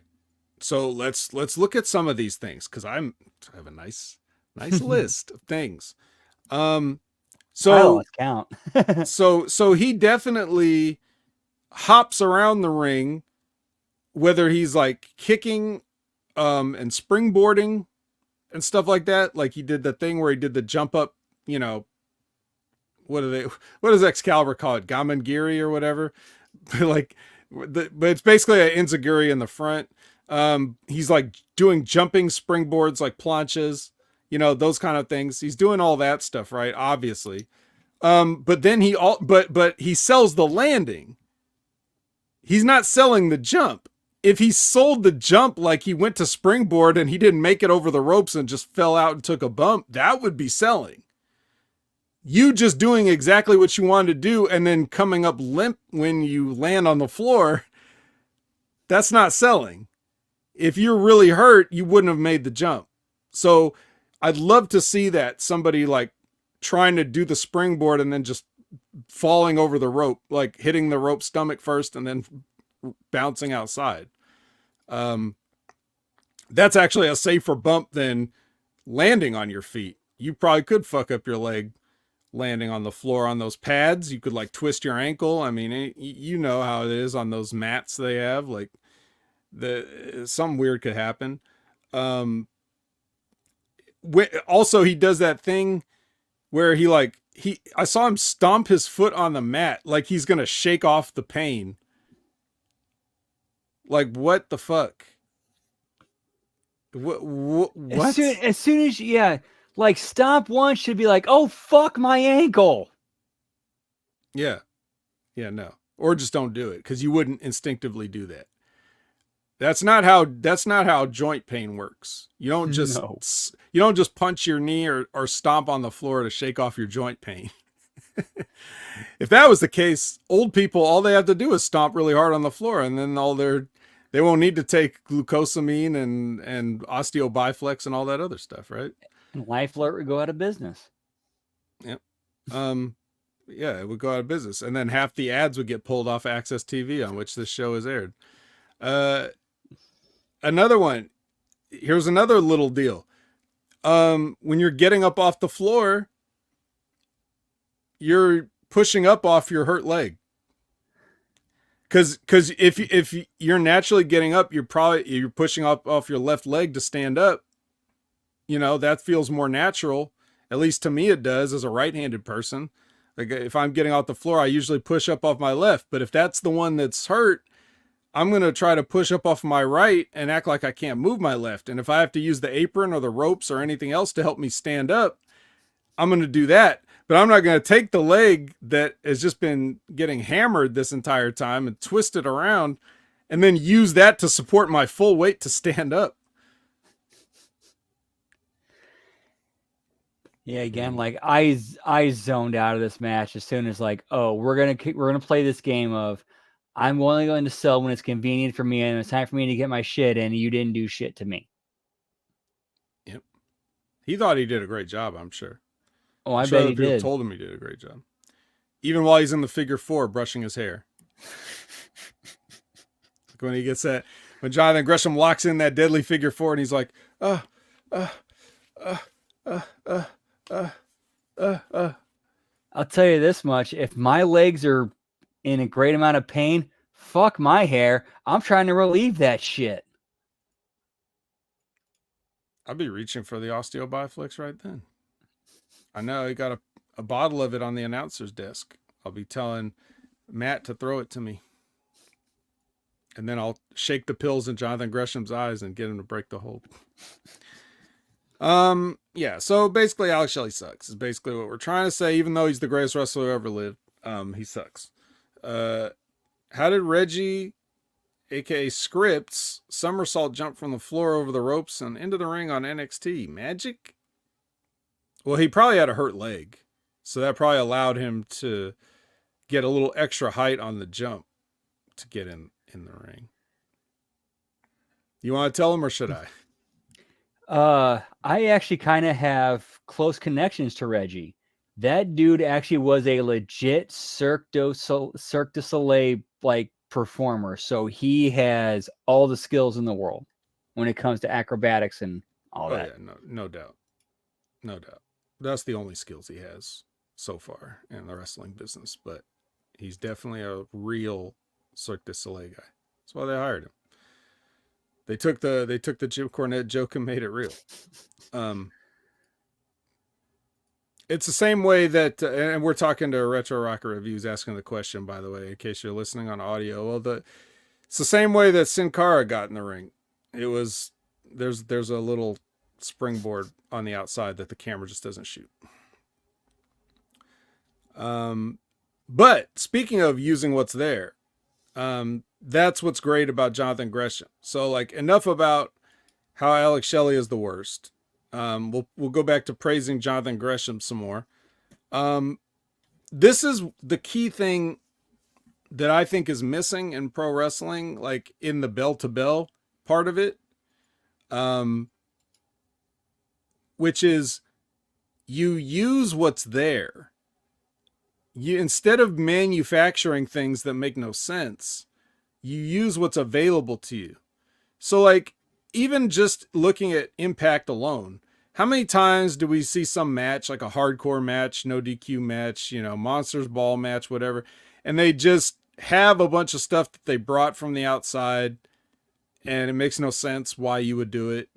So let's look at some of these things, because I have a nice list of things. So I lost count. so he definitely hops around the ring, whether he's like kicking and springboarding and stuff like that. Like he did the thing where he did the jump up, what does Excalibur call it? Gamangiri or whatever. But it's basically an enziguri in the front. He's like doing jumping springboards, like planches, those kind of things. He's doing all that stuff, right? Obviously. But then but he sells the landing. He's not selling the jump. If he sold the jump like he went to springboard and he didn't make it over the ropes and just fell out and took a bump, that would be selling. You just doing exactly what you wanted to do and then coming up limp when you land on the floor, that's not selling. If you're really hurt, you wouldn't have made the jump. So I'd love to see that, somebody like trying to do the springboard and then just falling over the rope, like hitting the rope stomach first and then bouncing outside. That's actually a safer bump than landing on your feet. You probably could fuck up your leg landing on the floor on those pads. You could like twist your ankle. I mean, you know how it is on those mats they have, like something weird could happen. Also he does that thing where I saw him stomp his foot on the mat like he's going to shake off the pain. Like, what the fuck? What? As soon as like stomp once should be like, oh, fuck my ankle. Yeah. Yeah, no. Or just don't do it, because you wouldn't instinctively do that. That's not how joint pain works. You don't just punch your knee or stomp on the floor to shake off your joint pain. If that was the case, old people, all they have to do is stomp really hard on the floor, and then they won't need to take glucosamine and osteobiflex and all that other stuff, right? And Life Alert would go out of business. Yep. Yeah, it would go out of business, and then half the ads would get pulled off Access TV on which this show is aired. Another one. Here's another little deal. When you're getting up off the floor, you're pushing up off your hurt leg. Because if you're naturally getting up, you're pushing off your left leg to stand up. You know, that feels more natural. At least to me, it does as a right-handed person. Like if I'm getting off the floor, I usually push up off my left. But if that's the one that's hurt, I'm going to try to push up off my right and act like I can't move my left. And if I have to use the apron or the ropes or anything else to help me stand up, I'm going to do that. But I'm not going to take the leg that has just been getting hammered this entire time and twist it around and then use that to support my full weight to stand up. Yeah, again, like I zoned out of this match as soon as like, oh, we're gonna play this game of I'm only going to sell when it's convenient for me and it's time for me to get my shit in. You didn't do shit to me. Yep. He thought he did a great job, I'm sure. Oh, I bet he did. Told him he did a great job. Even while he's in the figure four brushing his hair. Like when he gets that, when Jonathan Gresham locks in that deadly figure four and he's like, I'll tell you this much. If my legs are in a great amount of pain, fuck my hair. I'm trying to relieve that shit. I'll be reaching for the Osteo Biflex right then. I know he got a bottle of it on the announcer's desk. I'll be telling Matt to throw it to me. And then I'll shake the pills in Jonathan Gresham's eyes and get him to break the hold. Yeah, so basically Alex Shelley sucks is basically what we're trying to say. Even though he's the greatest wrestler who ever lived, he sucks. How did Reggie, aka Scripts, somersault jump from the floor over the ropes and into the ring on NXT? Magic? Well, he probably had a hurt leg, so that probably allowed him to get a little extra height on the jump to get in the ring. You want to tell him or should I? I actually kind of have close connections to Reggie. That dude actually was a legit Cirque du Soleil like performer. So he has all the skills in the world when it comes to acrobatics and all that. Yeah, no doubt. No doubt. That's the only skills he has so far in the wrestling business, but he's definitely a real Cirque du Soleil guy. That's why they hired him. They took the Jim Cornette joke and made it real. It's the same way that, and we're talking to Retro Rocker Reviews asking the question, by the way, in case you're listening on audio. Well, it's the same way that Sin Cara got in the ring. It was, there's a little springboard on the outside that the camera just doesn't shoot. But speaking of using what's there, that's what's great about Jonathan Gresham. So like enough about how Alex Shelley is the worst. We'll go back to praising Jonathan Gresham some more. This is the key thing that I think is missing in pro wrestling, like in the bell to bell part of it. Which is you use what's there. You, instead of manufacturing things that make no sense, you use what's available to you. So like, even just looking at Impact alone, how many times do we see some match, like a hardcore match, no DQ match, Monsters Ball match, whatever, and they just have a bunch of stuff that they brought from the outside and it makes no sense why you would do it?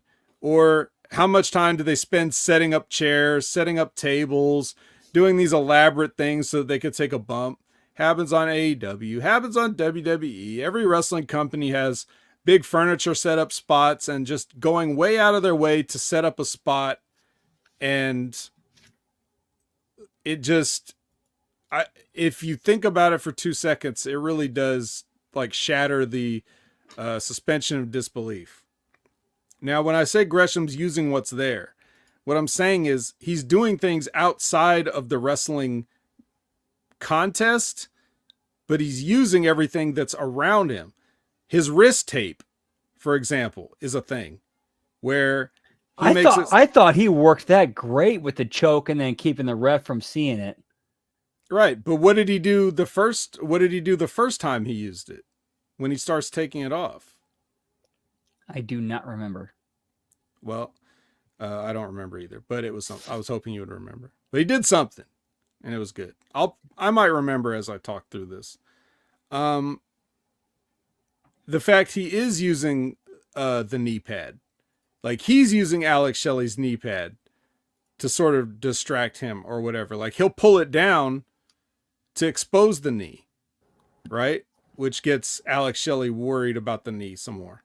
Or how much time do they spend setting up chairs, setting up tables, doing these elaborate things so that they could take a bump? Happens on AEW, happens on WWE. Every wrestling company has big furniture setup spots and just going way out of their way to set up a spot. And it just, if you think about it for 2 seconds, it really does like shatter the suspension of disbelief. Now, when I say Gresham's using what's there, what I'm saying is he's doing things outside of the wrestling contest, but he's using everything that's around him. His wrist tape, for example, is a thing where I thought he worked that great with the choke and then keeping the ref from seeing it. Right, but what did he do the first time he used it? When he starts taking it off? I do not remember. Well, I don't remember either, but it was something. I was hoping you would remember. But he did something, and it was good. I might remember as I talk through this. the fact he is using the knee pad, like he's using Alex Shelley's knee pad to sort of distract him or whatever. Like he'll pull it down to expose the knee, right? Which gets Alex Shelley worried about the knee some more.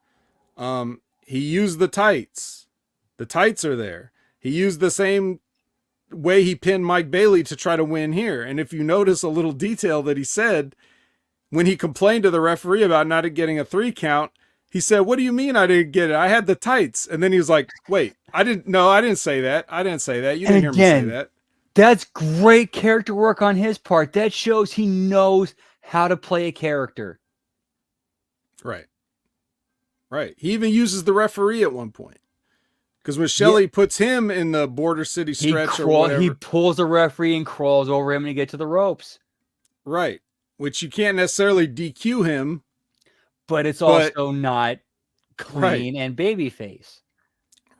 He used the tights. The tights are there. He used the same way he pinned Mike Bailey to try to win here. And if you notice a little detail that he said when he complained to the referee about not getting a 3 count, he said, "What do you mean I didn't get it? I had the tights." And then he was like, "Wait, I didn't say that. I didn't say that. You didn't hear me say that." That's great character work on his part. That shows he knows how to play a character. Right. Right. He even uses the referee at one point. Because when Shelley puts him in the Border City stretch or whatever. He pulls the referee and crawls over him to get to the ropes. Right. Which you can't necessarily DQ him. But it's also not clean and babyface.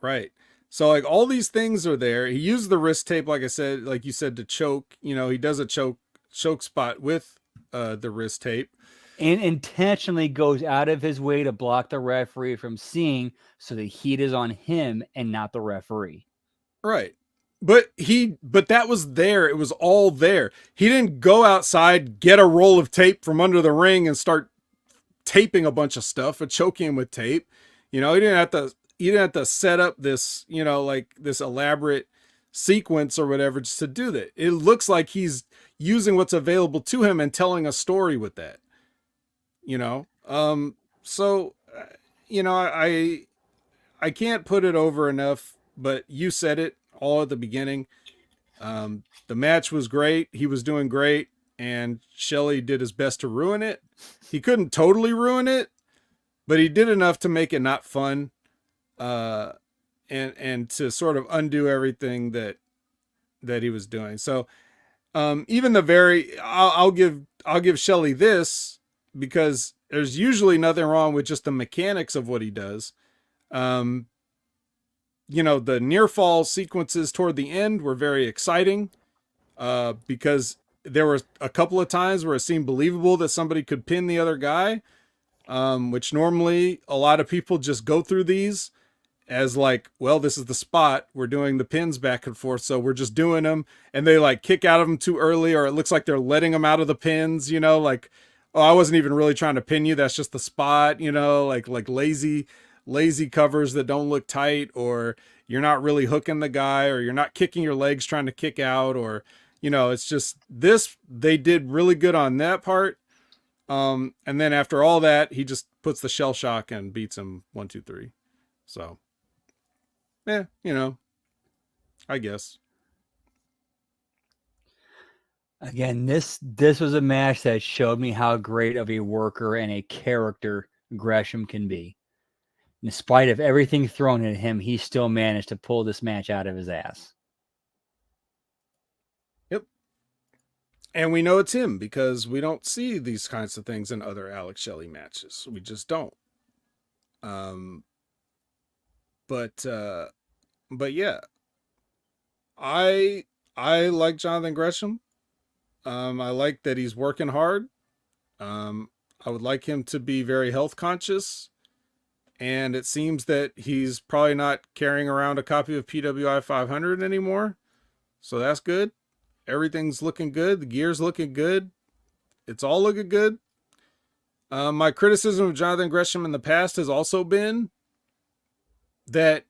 Right. So like all these things are there. He used the wrist tape, like I said, like you said, to choke. You know, he does a choke spot with the wrist tape. And intentionally goes out of his way to block the referee from seeing, so the heat is on him and not the referee. Right. But that was there. It was all there. He didn't go outside, get a roll of tape from under the ring and start taping a bunch of stuff and choking him with tape. You know, he didn't have to set up this, you know, like this elaborate sequence or whatever just to do that. It looks like he's using what's available to him and telling a story with that. You know, so, you know, I can't put it over enough, but you said it all at the beginning. The match was great. He was doing great, and Shelley did his best to ruin it. He couldn't totally ruin it, but he did enough to make it not fun, and to sort of undo everything that he was doing. So, even I'll give Shelley this, because there's usually nothing wrong with just the mechanics of what he does. You know, the near fall sequences toward the end were very exciting, because there were a couple of times where it seemed believable that somebody could pin the other guy, which normally a lot of people just go through these as like, well, this is the spot. We're doing the pins back and forth, so we're just doing them. And they like kick out of them too early, or it looks like they're letting them out of the pins, you know, like, oh, I wasn't even really trying to pin you. That's just the spot, you know, like lazy covers that don't look tight, or you're not really hooking the guy, or you're not kicking your legs trying to kick out, or, you know, it's just this, they did really good on that part. And then after all that, he just puts the shell shock and beats him 1, 2, 3. So, yeah, you know, I guess. Again, this was a match that showed me how great of a worker and a character Gresham can be. In spite of everything thrown at him, he still managed to pull this match out of his ass. Yep. And we know it's him because we don't see these kinds of things in other Alex Shelley matches. We just don't. But yeah, I like Jonathan Gresham. I like that he's working hard. I would like him to be very health conscious. And it seems that he's probably not carrying around a copy of PWI 500 anymore. So that's good. Everything's looking good. The gear's looking good. It's all looking good. My criticism of Jonathan Gresham in the past has also been that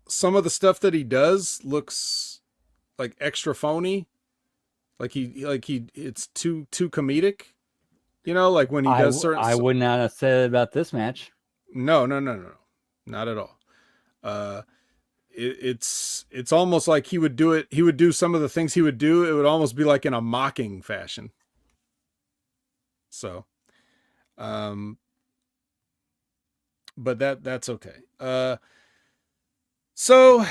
some of the stuff that he does looks like extra phony. It's too comedic, you know, like when he does certain. I would not have said about this match. No, not at all. It's almost like he would do it. He would do some of the things he would do. It would almost be like in a mocking fashion. So, but that's okay. So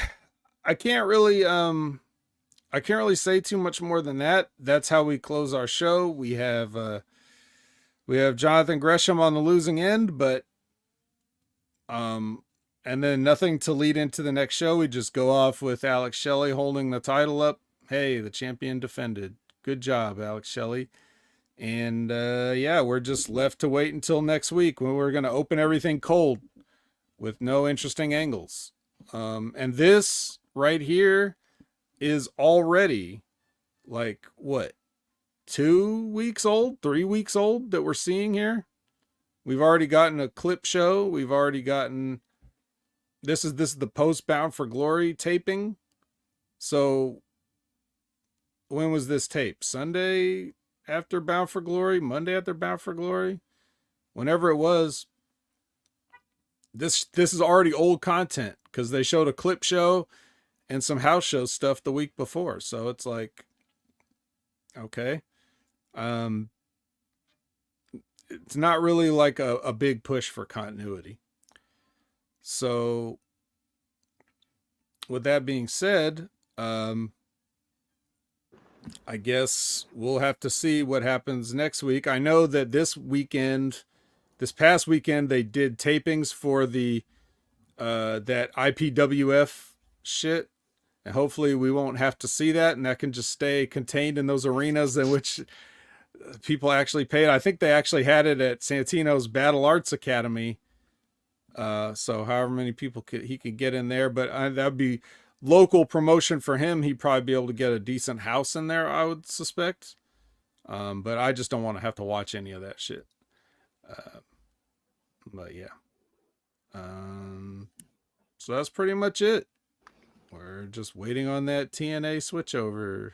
I can't really say too much more than that. That's how we close our show. We have Jonathan Gresham on the losing end, but and then nothing to lead into the next show. We just go off with Alex Shelley holding the title up. Hey, the champion defended. Good job, Alex Shelley. And yeah, we're just left to wait until next week when we're going to open everything cold with no interesting angles. And this right here is already like what, 2 weeks old, 3 weeks old that we're seeing here. We've already gotten a clip show. We've already gotten this is the post Bound for Glory taping. So when was this tape? Sunday after Bound for Glory, Monday after Bound for Glory, whenever it was. This is already old content because they showed a clip show and some house show stuff the week before. So it's like, okay, it's not really like a big push for continuity. So with that being said, I guess we'll have to see what happens next week. I know that this past weekend, they did tapings for the that IPWF shit, and hopefully we won't have to see that, and that can just stay contained in those arenas in which people actually paid. I think they actually had it at Santino's Battle Arts Academy. So however many people he could get in there, but that'd be local promotion for him. He'd probably be able to get a decent house in there, I would suspect. But I just don't want to have to watch any of that shit. But yeah. So that's pretty much it. We're just waiting on that TNA switchover.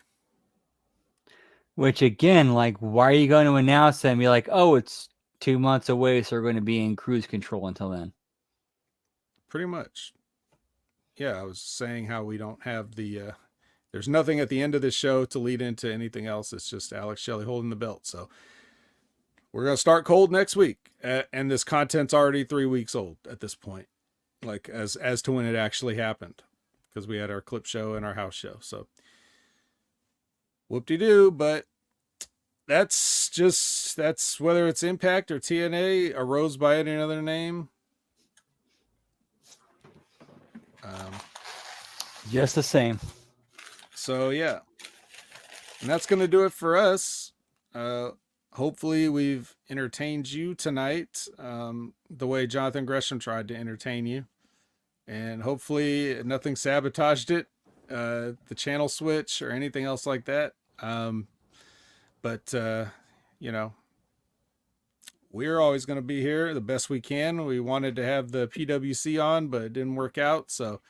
Which again, like, why are you going to announce that and be like, oh, it's 2 months away, so we're going to be in cruise control until then? Pretty much. Yeah, I was saying how we don't have the there's nothing at the end of this show to lead into anything else. It's just Alex Shelley holding the belt. So we're going to start cold next week. And this content's already 3 weeks old at this point. Like as to when it actually happened. Because we had our clip show and our house show. So whoop-de-doo. But that's whether it's Impact or TNA, arose by any other name. Just the same. So yeah, and that's going to do it for us. Hopefully we've entertained you tonight, the way Jonathan Gresham tried to entertain you, and hopefully nothing sabotaged it, the channel switch or anything else like that. But you know, we're always going to be here the best we can. We wanted to have the PWC on, but it didn't work out. So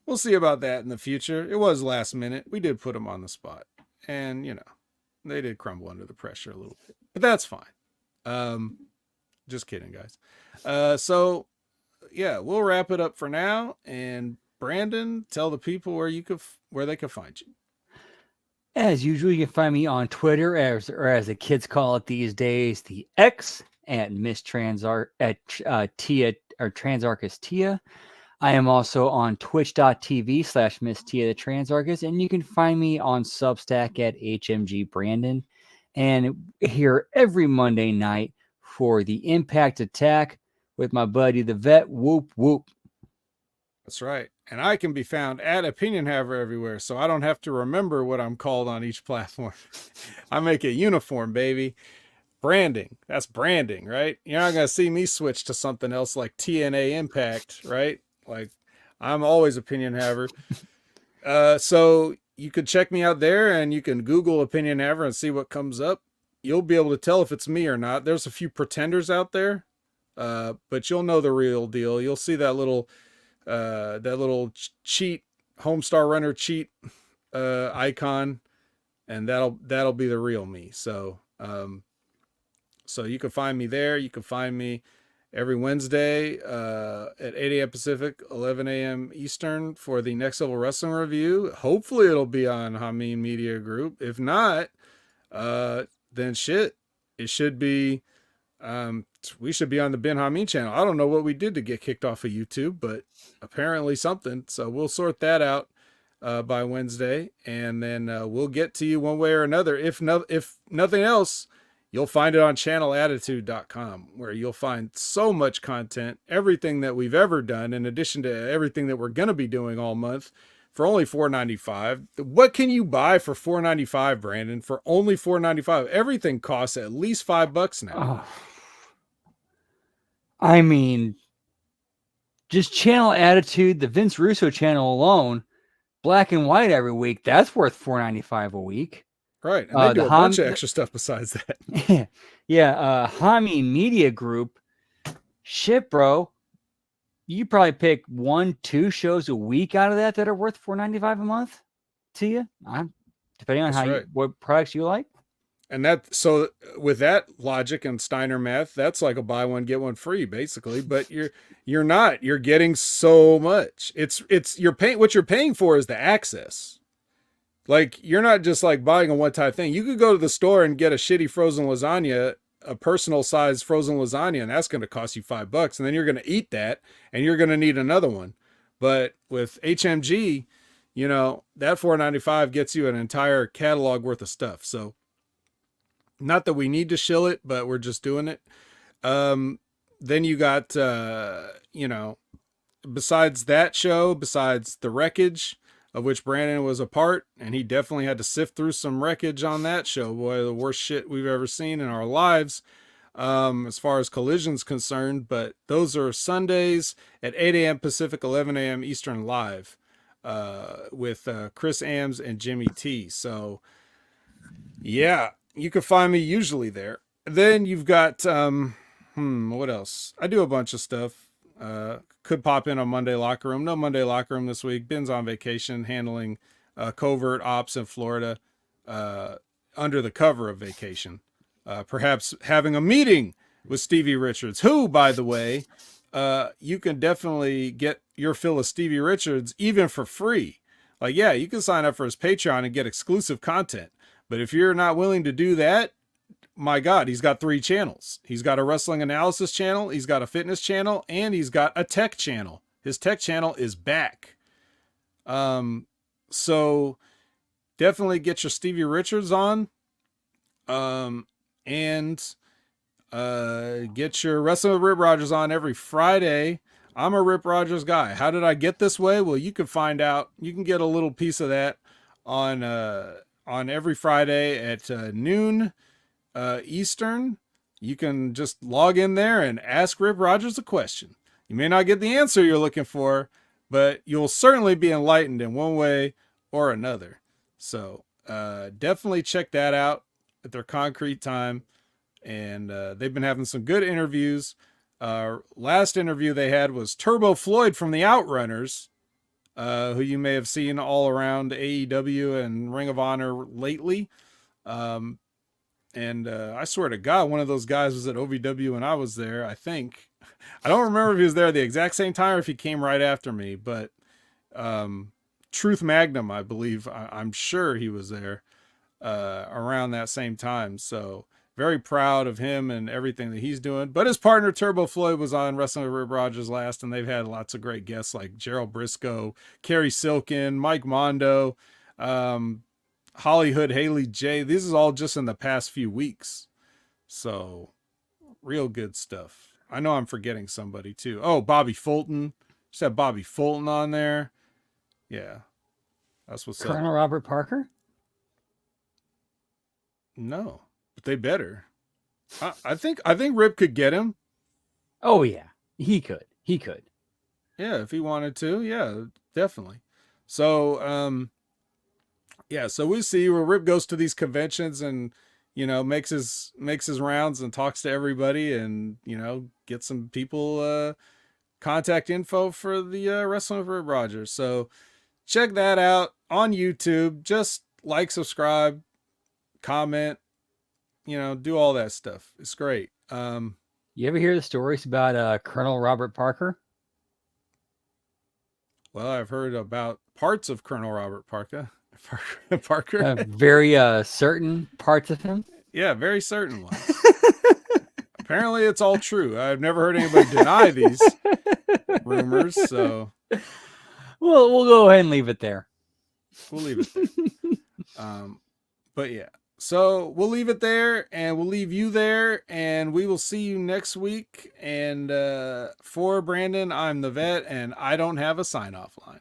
we'll see about that in the future. It was last minute. We did put them on the spot, and you know, they did crumble under the pressure a little bit, but that's fine. Just kidding, guys. So yeah, we'll wrap it up for now. And Brandon, tell the people where they could find you. As usual, you can find me on Twitter, or as the kids call it these days, the X, at Miss Transarc at Tia, or Transarchus Tia. I am also on twitch.tv/Miss Tia the Transarchus, and you can find me on Substack at HMG Brandon. And here every Monday night for the Impact Attack with my buddy the Vet. Whoop whoop. That's right. And I can be found at Opinion Haver everywhere, so I don't have to remember what I'm called on each platform. I make it uniform, baby. Branding. That's branding, right? You're not going to see me switch to something else like TNA Impact, right? Like, I'm always Opinion Haver. So you could check me out there, and you can Google Opinion Haver and see what comes up. You'll be able to tell if it's me or not. There's a few pretenders out there, but you'll know the real deal. You'll see that little cheat, Homestar Runner cheat icon, and that'll be the real me. So so you can find me there. You can find me every Wednesday at 8 a.m. Pacific, 11 a.m. Eastern for the Next Level Wrestling review. Hopefully it'll be on Hameen Media Group. If not, then shit, it should be. We should be on the Ben Hameen channel. I don't know what we did to get kicked off of YouTube, but apparently something. So we'll sort that out by Wednesday, and then we'll get to you one way or another. If nothing else, you'll find it on channelattitude.com, where you'll find so much content, everything that we've ever done, in addition to everything that we're going to be doing all month for only $4.95. What can you buy for $4.95, Brandon? For only $4.95, everything costs at least $5 now. Oh, I mean, just channel attitude, the Vince Russo channel alone, black and white every week. That's worth $4.95 a week. Right, and they do The a bunch of extra stuff besides that. Yeah, Hami Media Group. Shit, bro. You probably pick 1-2 shows a week out of that are worth $4.95 a month to you. Depending on That's what products you like. And so with that logic and Steiner math, that's like a buy one get one free basically. But you're getting so much. What you're paying for is the access. Like, you're not just like buying a one-time thing. You could go to the store and get a shitty frozen lasagna, a personal size frozen lasagna, and that's going to cost you $5. And then you're going to eat that and you're going to need another one. But with HMG, that $4.95 gets you an entire catalog worth of stuff. So not that we need to shill it, but we're just doing it. Then you got, besides that show, besides The Wreckage, of which Brandon was a part, and he definitely had to sift through some wreckage on that show. Boy, the worst shit we've ever seen in our lives, as far as Collision's concerned. But those are Sundays at 8 a.m. Pacific, 11 a.m. Eastern live, with Chris Ames and Jimmy T. So, yeah, you can find me usually there. Then you've got, what else? I do a bunch of stuff. Could pop in on Monday Locker Room. No Monday Locker Room this week. Ben's on vacation handling covert ops in Florida under the cover of vacation. Perhaps having a meeting with Stevie Richards, who, by the way, you can definitely get your fill of Stevie Richards even for free. Like, yeah, you can sign up for his Patreon and get exclusive content. But if you're not willing to do that, my God, he's got 3 channels. He's got a wrestling analysis channel, he's got a fitness channel, and he's got a tech channel. His tech channel is back. So definitely get your Stevie Richards on. And get your Wrestling with Rip Rogers on every Friday. I'm a Rip Rogers guy. How did I get this way? Well, you can find out. You can get a little piece of that on every Friday at noon Eastern. You can just log in there and ask Rip Rogers a question. You may not get the answer you're looking for, but you'll certainly be enlightened in one way or another. So definitely check that out at their Concrete Time. And they've been having some good interviews. Last interview they had was Turbo Floyd from the Outrunners, who you may have seen all around AEW and Ring of Honor lately. And I swear to God, one of those guys was at OVW when I was there, I think. I don't remember if he was there the exact same time or if he came right after me, but Truth Magnum, I believe, I'm sure he was there around that same time. So very proud of him and everything that he's doing. But his partner, Turbo Floyd, was on Wrestling with Rip Rogers last, and they've had lots of great guests like Gerald Briscoe, Kerry Silkin, Mike Mondo, Hollywood Haley J. This is all just in the past few weeks. So real good stuff. I know I'm forgetting somebody too. Oh, Bobby Fulton. Just had Bobby Fulton on there. Yeah. That's what's up. Colonel Robert Parker? No, but they better. I think Rip could get him. Oh yeah, he could. Yeah, if he wanted to. Yeah, definitely. So, yeah, so we see where Rip goes to these conventions and, makes his rounds and talks to everybody and, gets some people contact info for the Wrestling with Rip Rogers. So check that out on YouTube. Just like, subscribe, comment, do all that stuff. It's great. You ever hear the stories about Colonel Robert Parker? Well, I've heard about parts of Colonel Robert Parker. Very certain parts of him. Yeah, very certain ones. Apparently, it's all true. I've never heard anybody deny these rumors. So, we'll go ahead and leave it there. We'll leave it there. But yeah. So we'll leave it there, and we'll leave you there, and we will see you next week. And for Brandon, I'm the vet, and I don't have a sign-off line.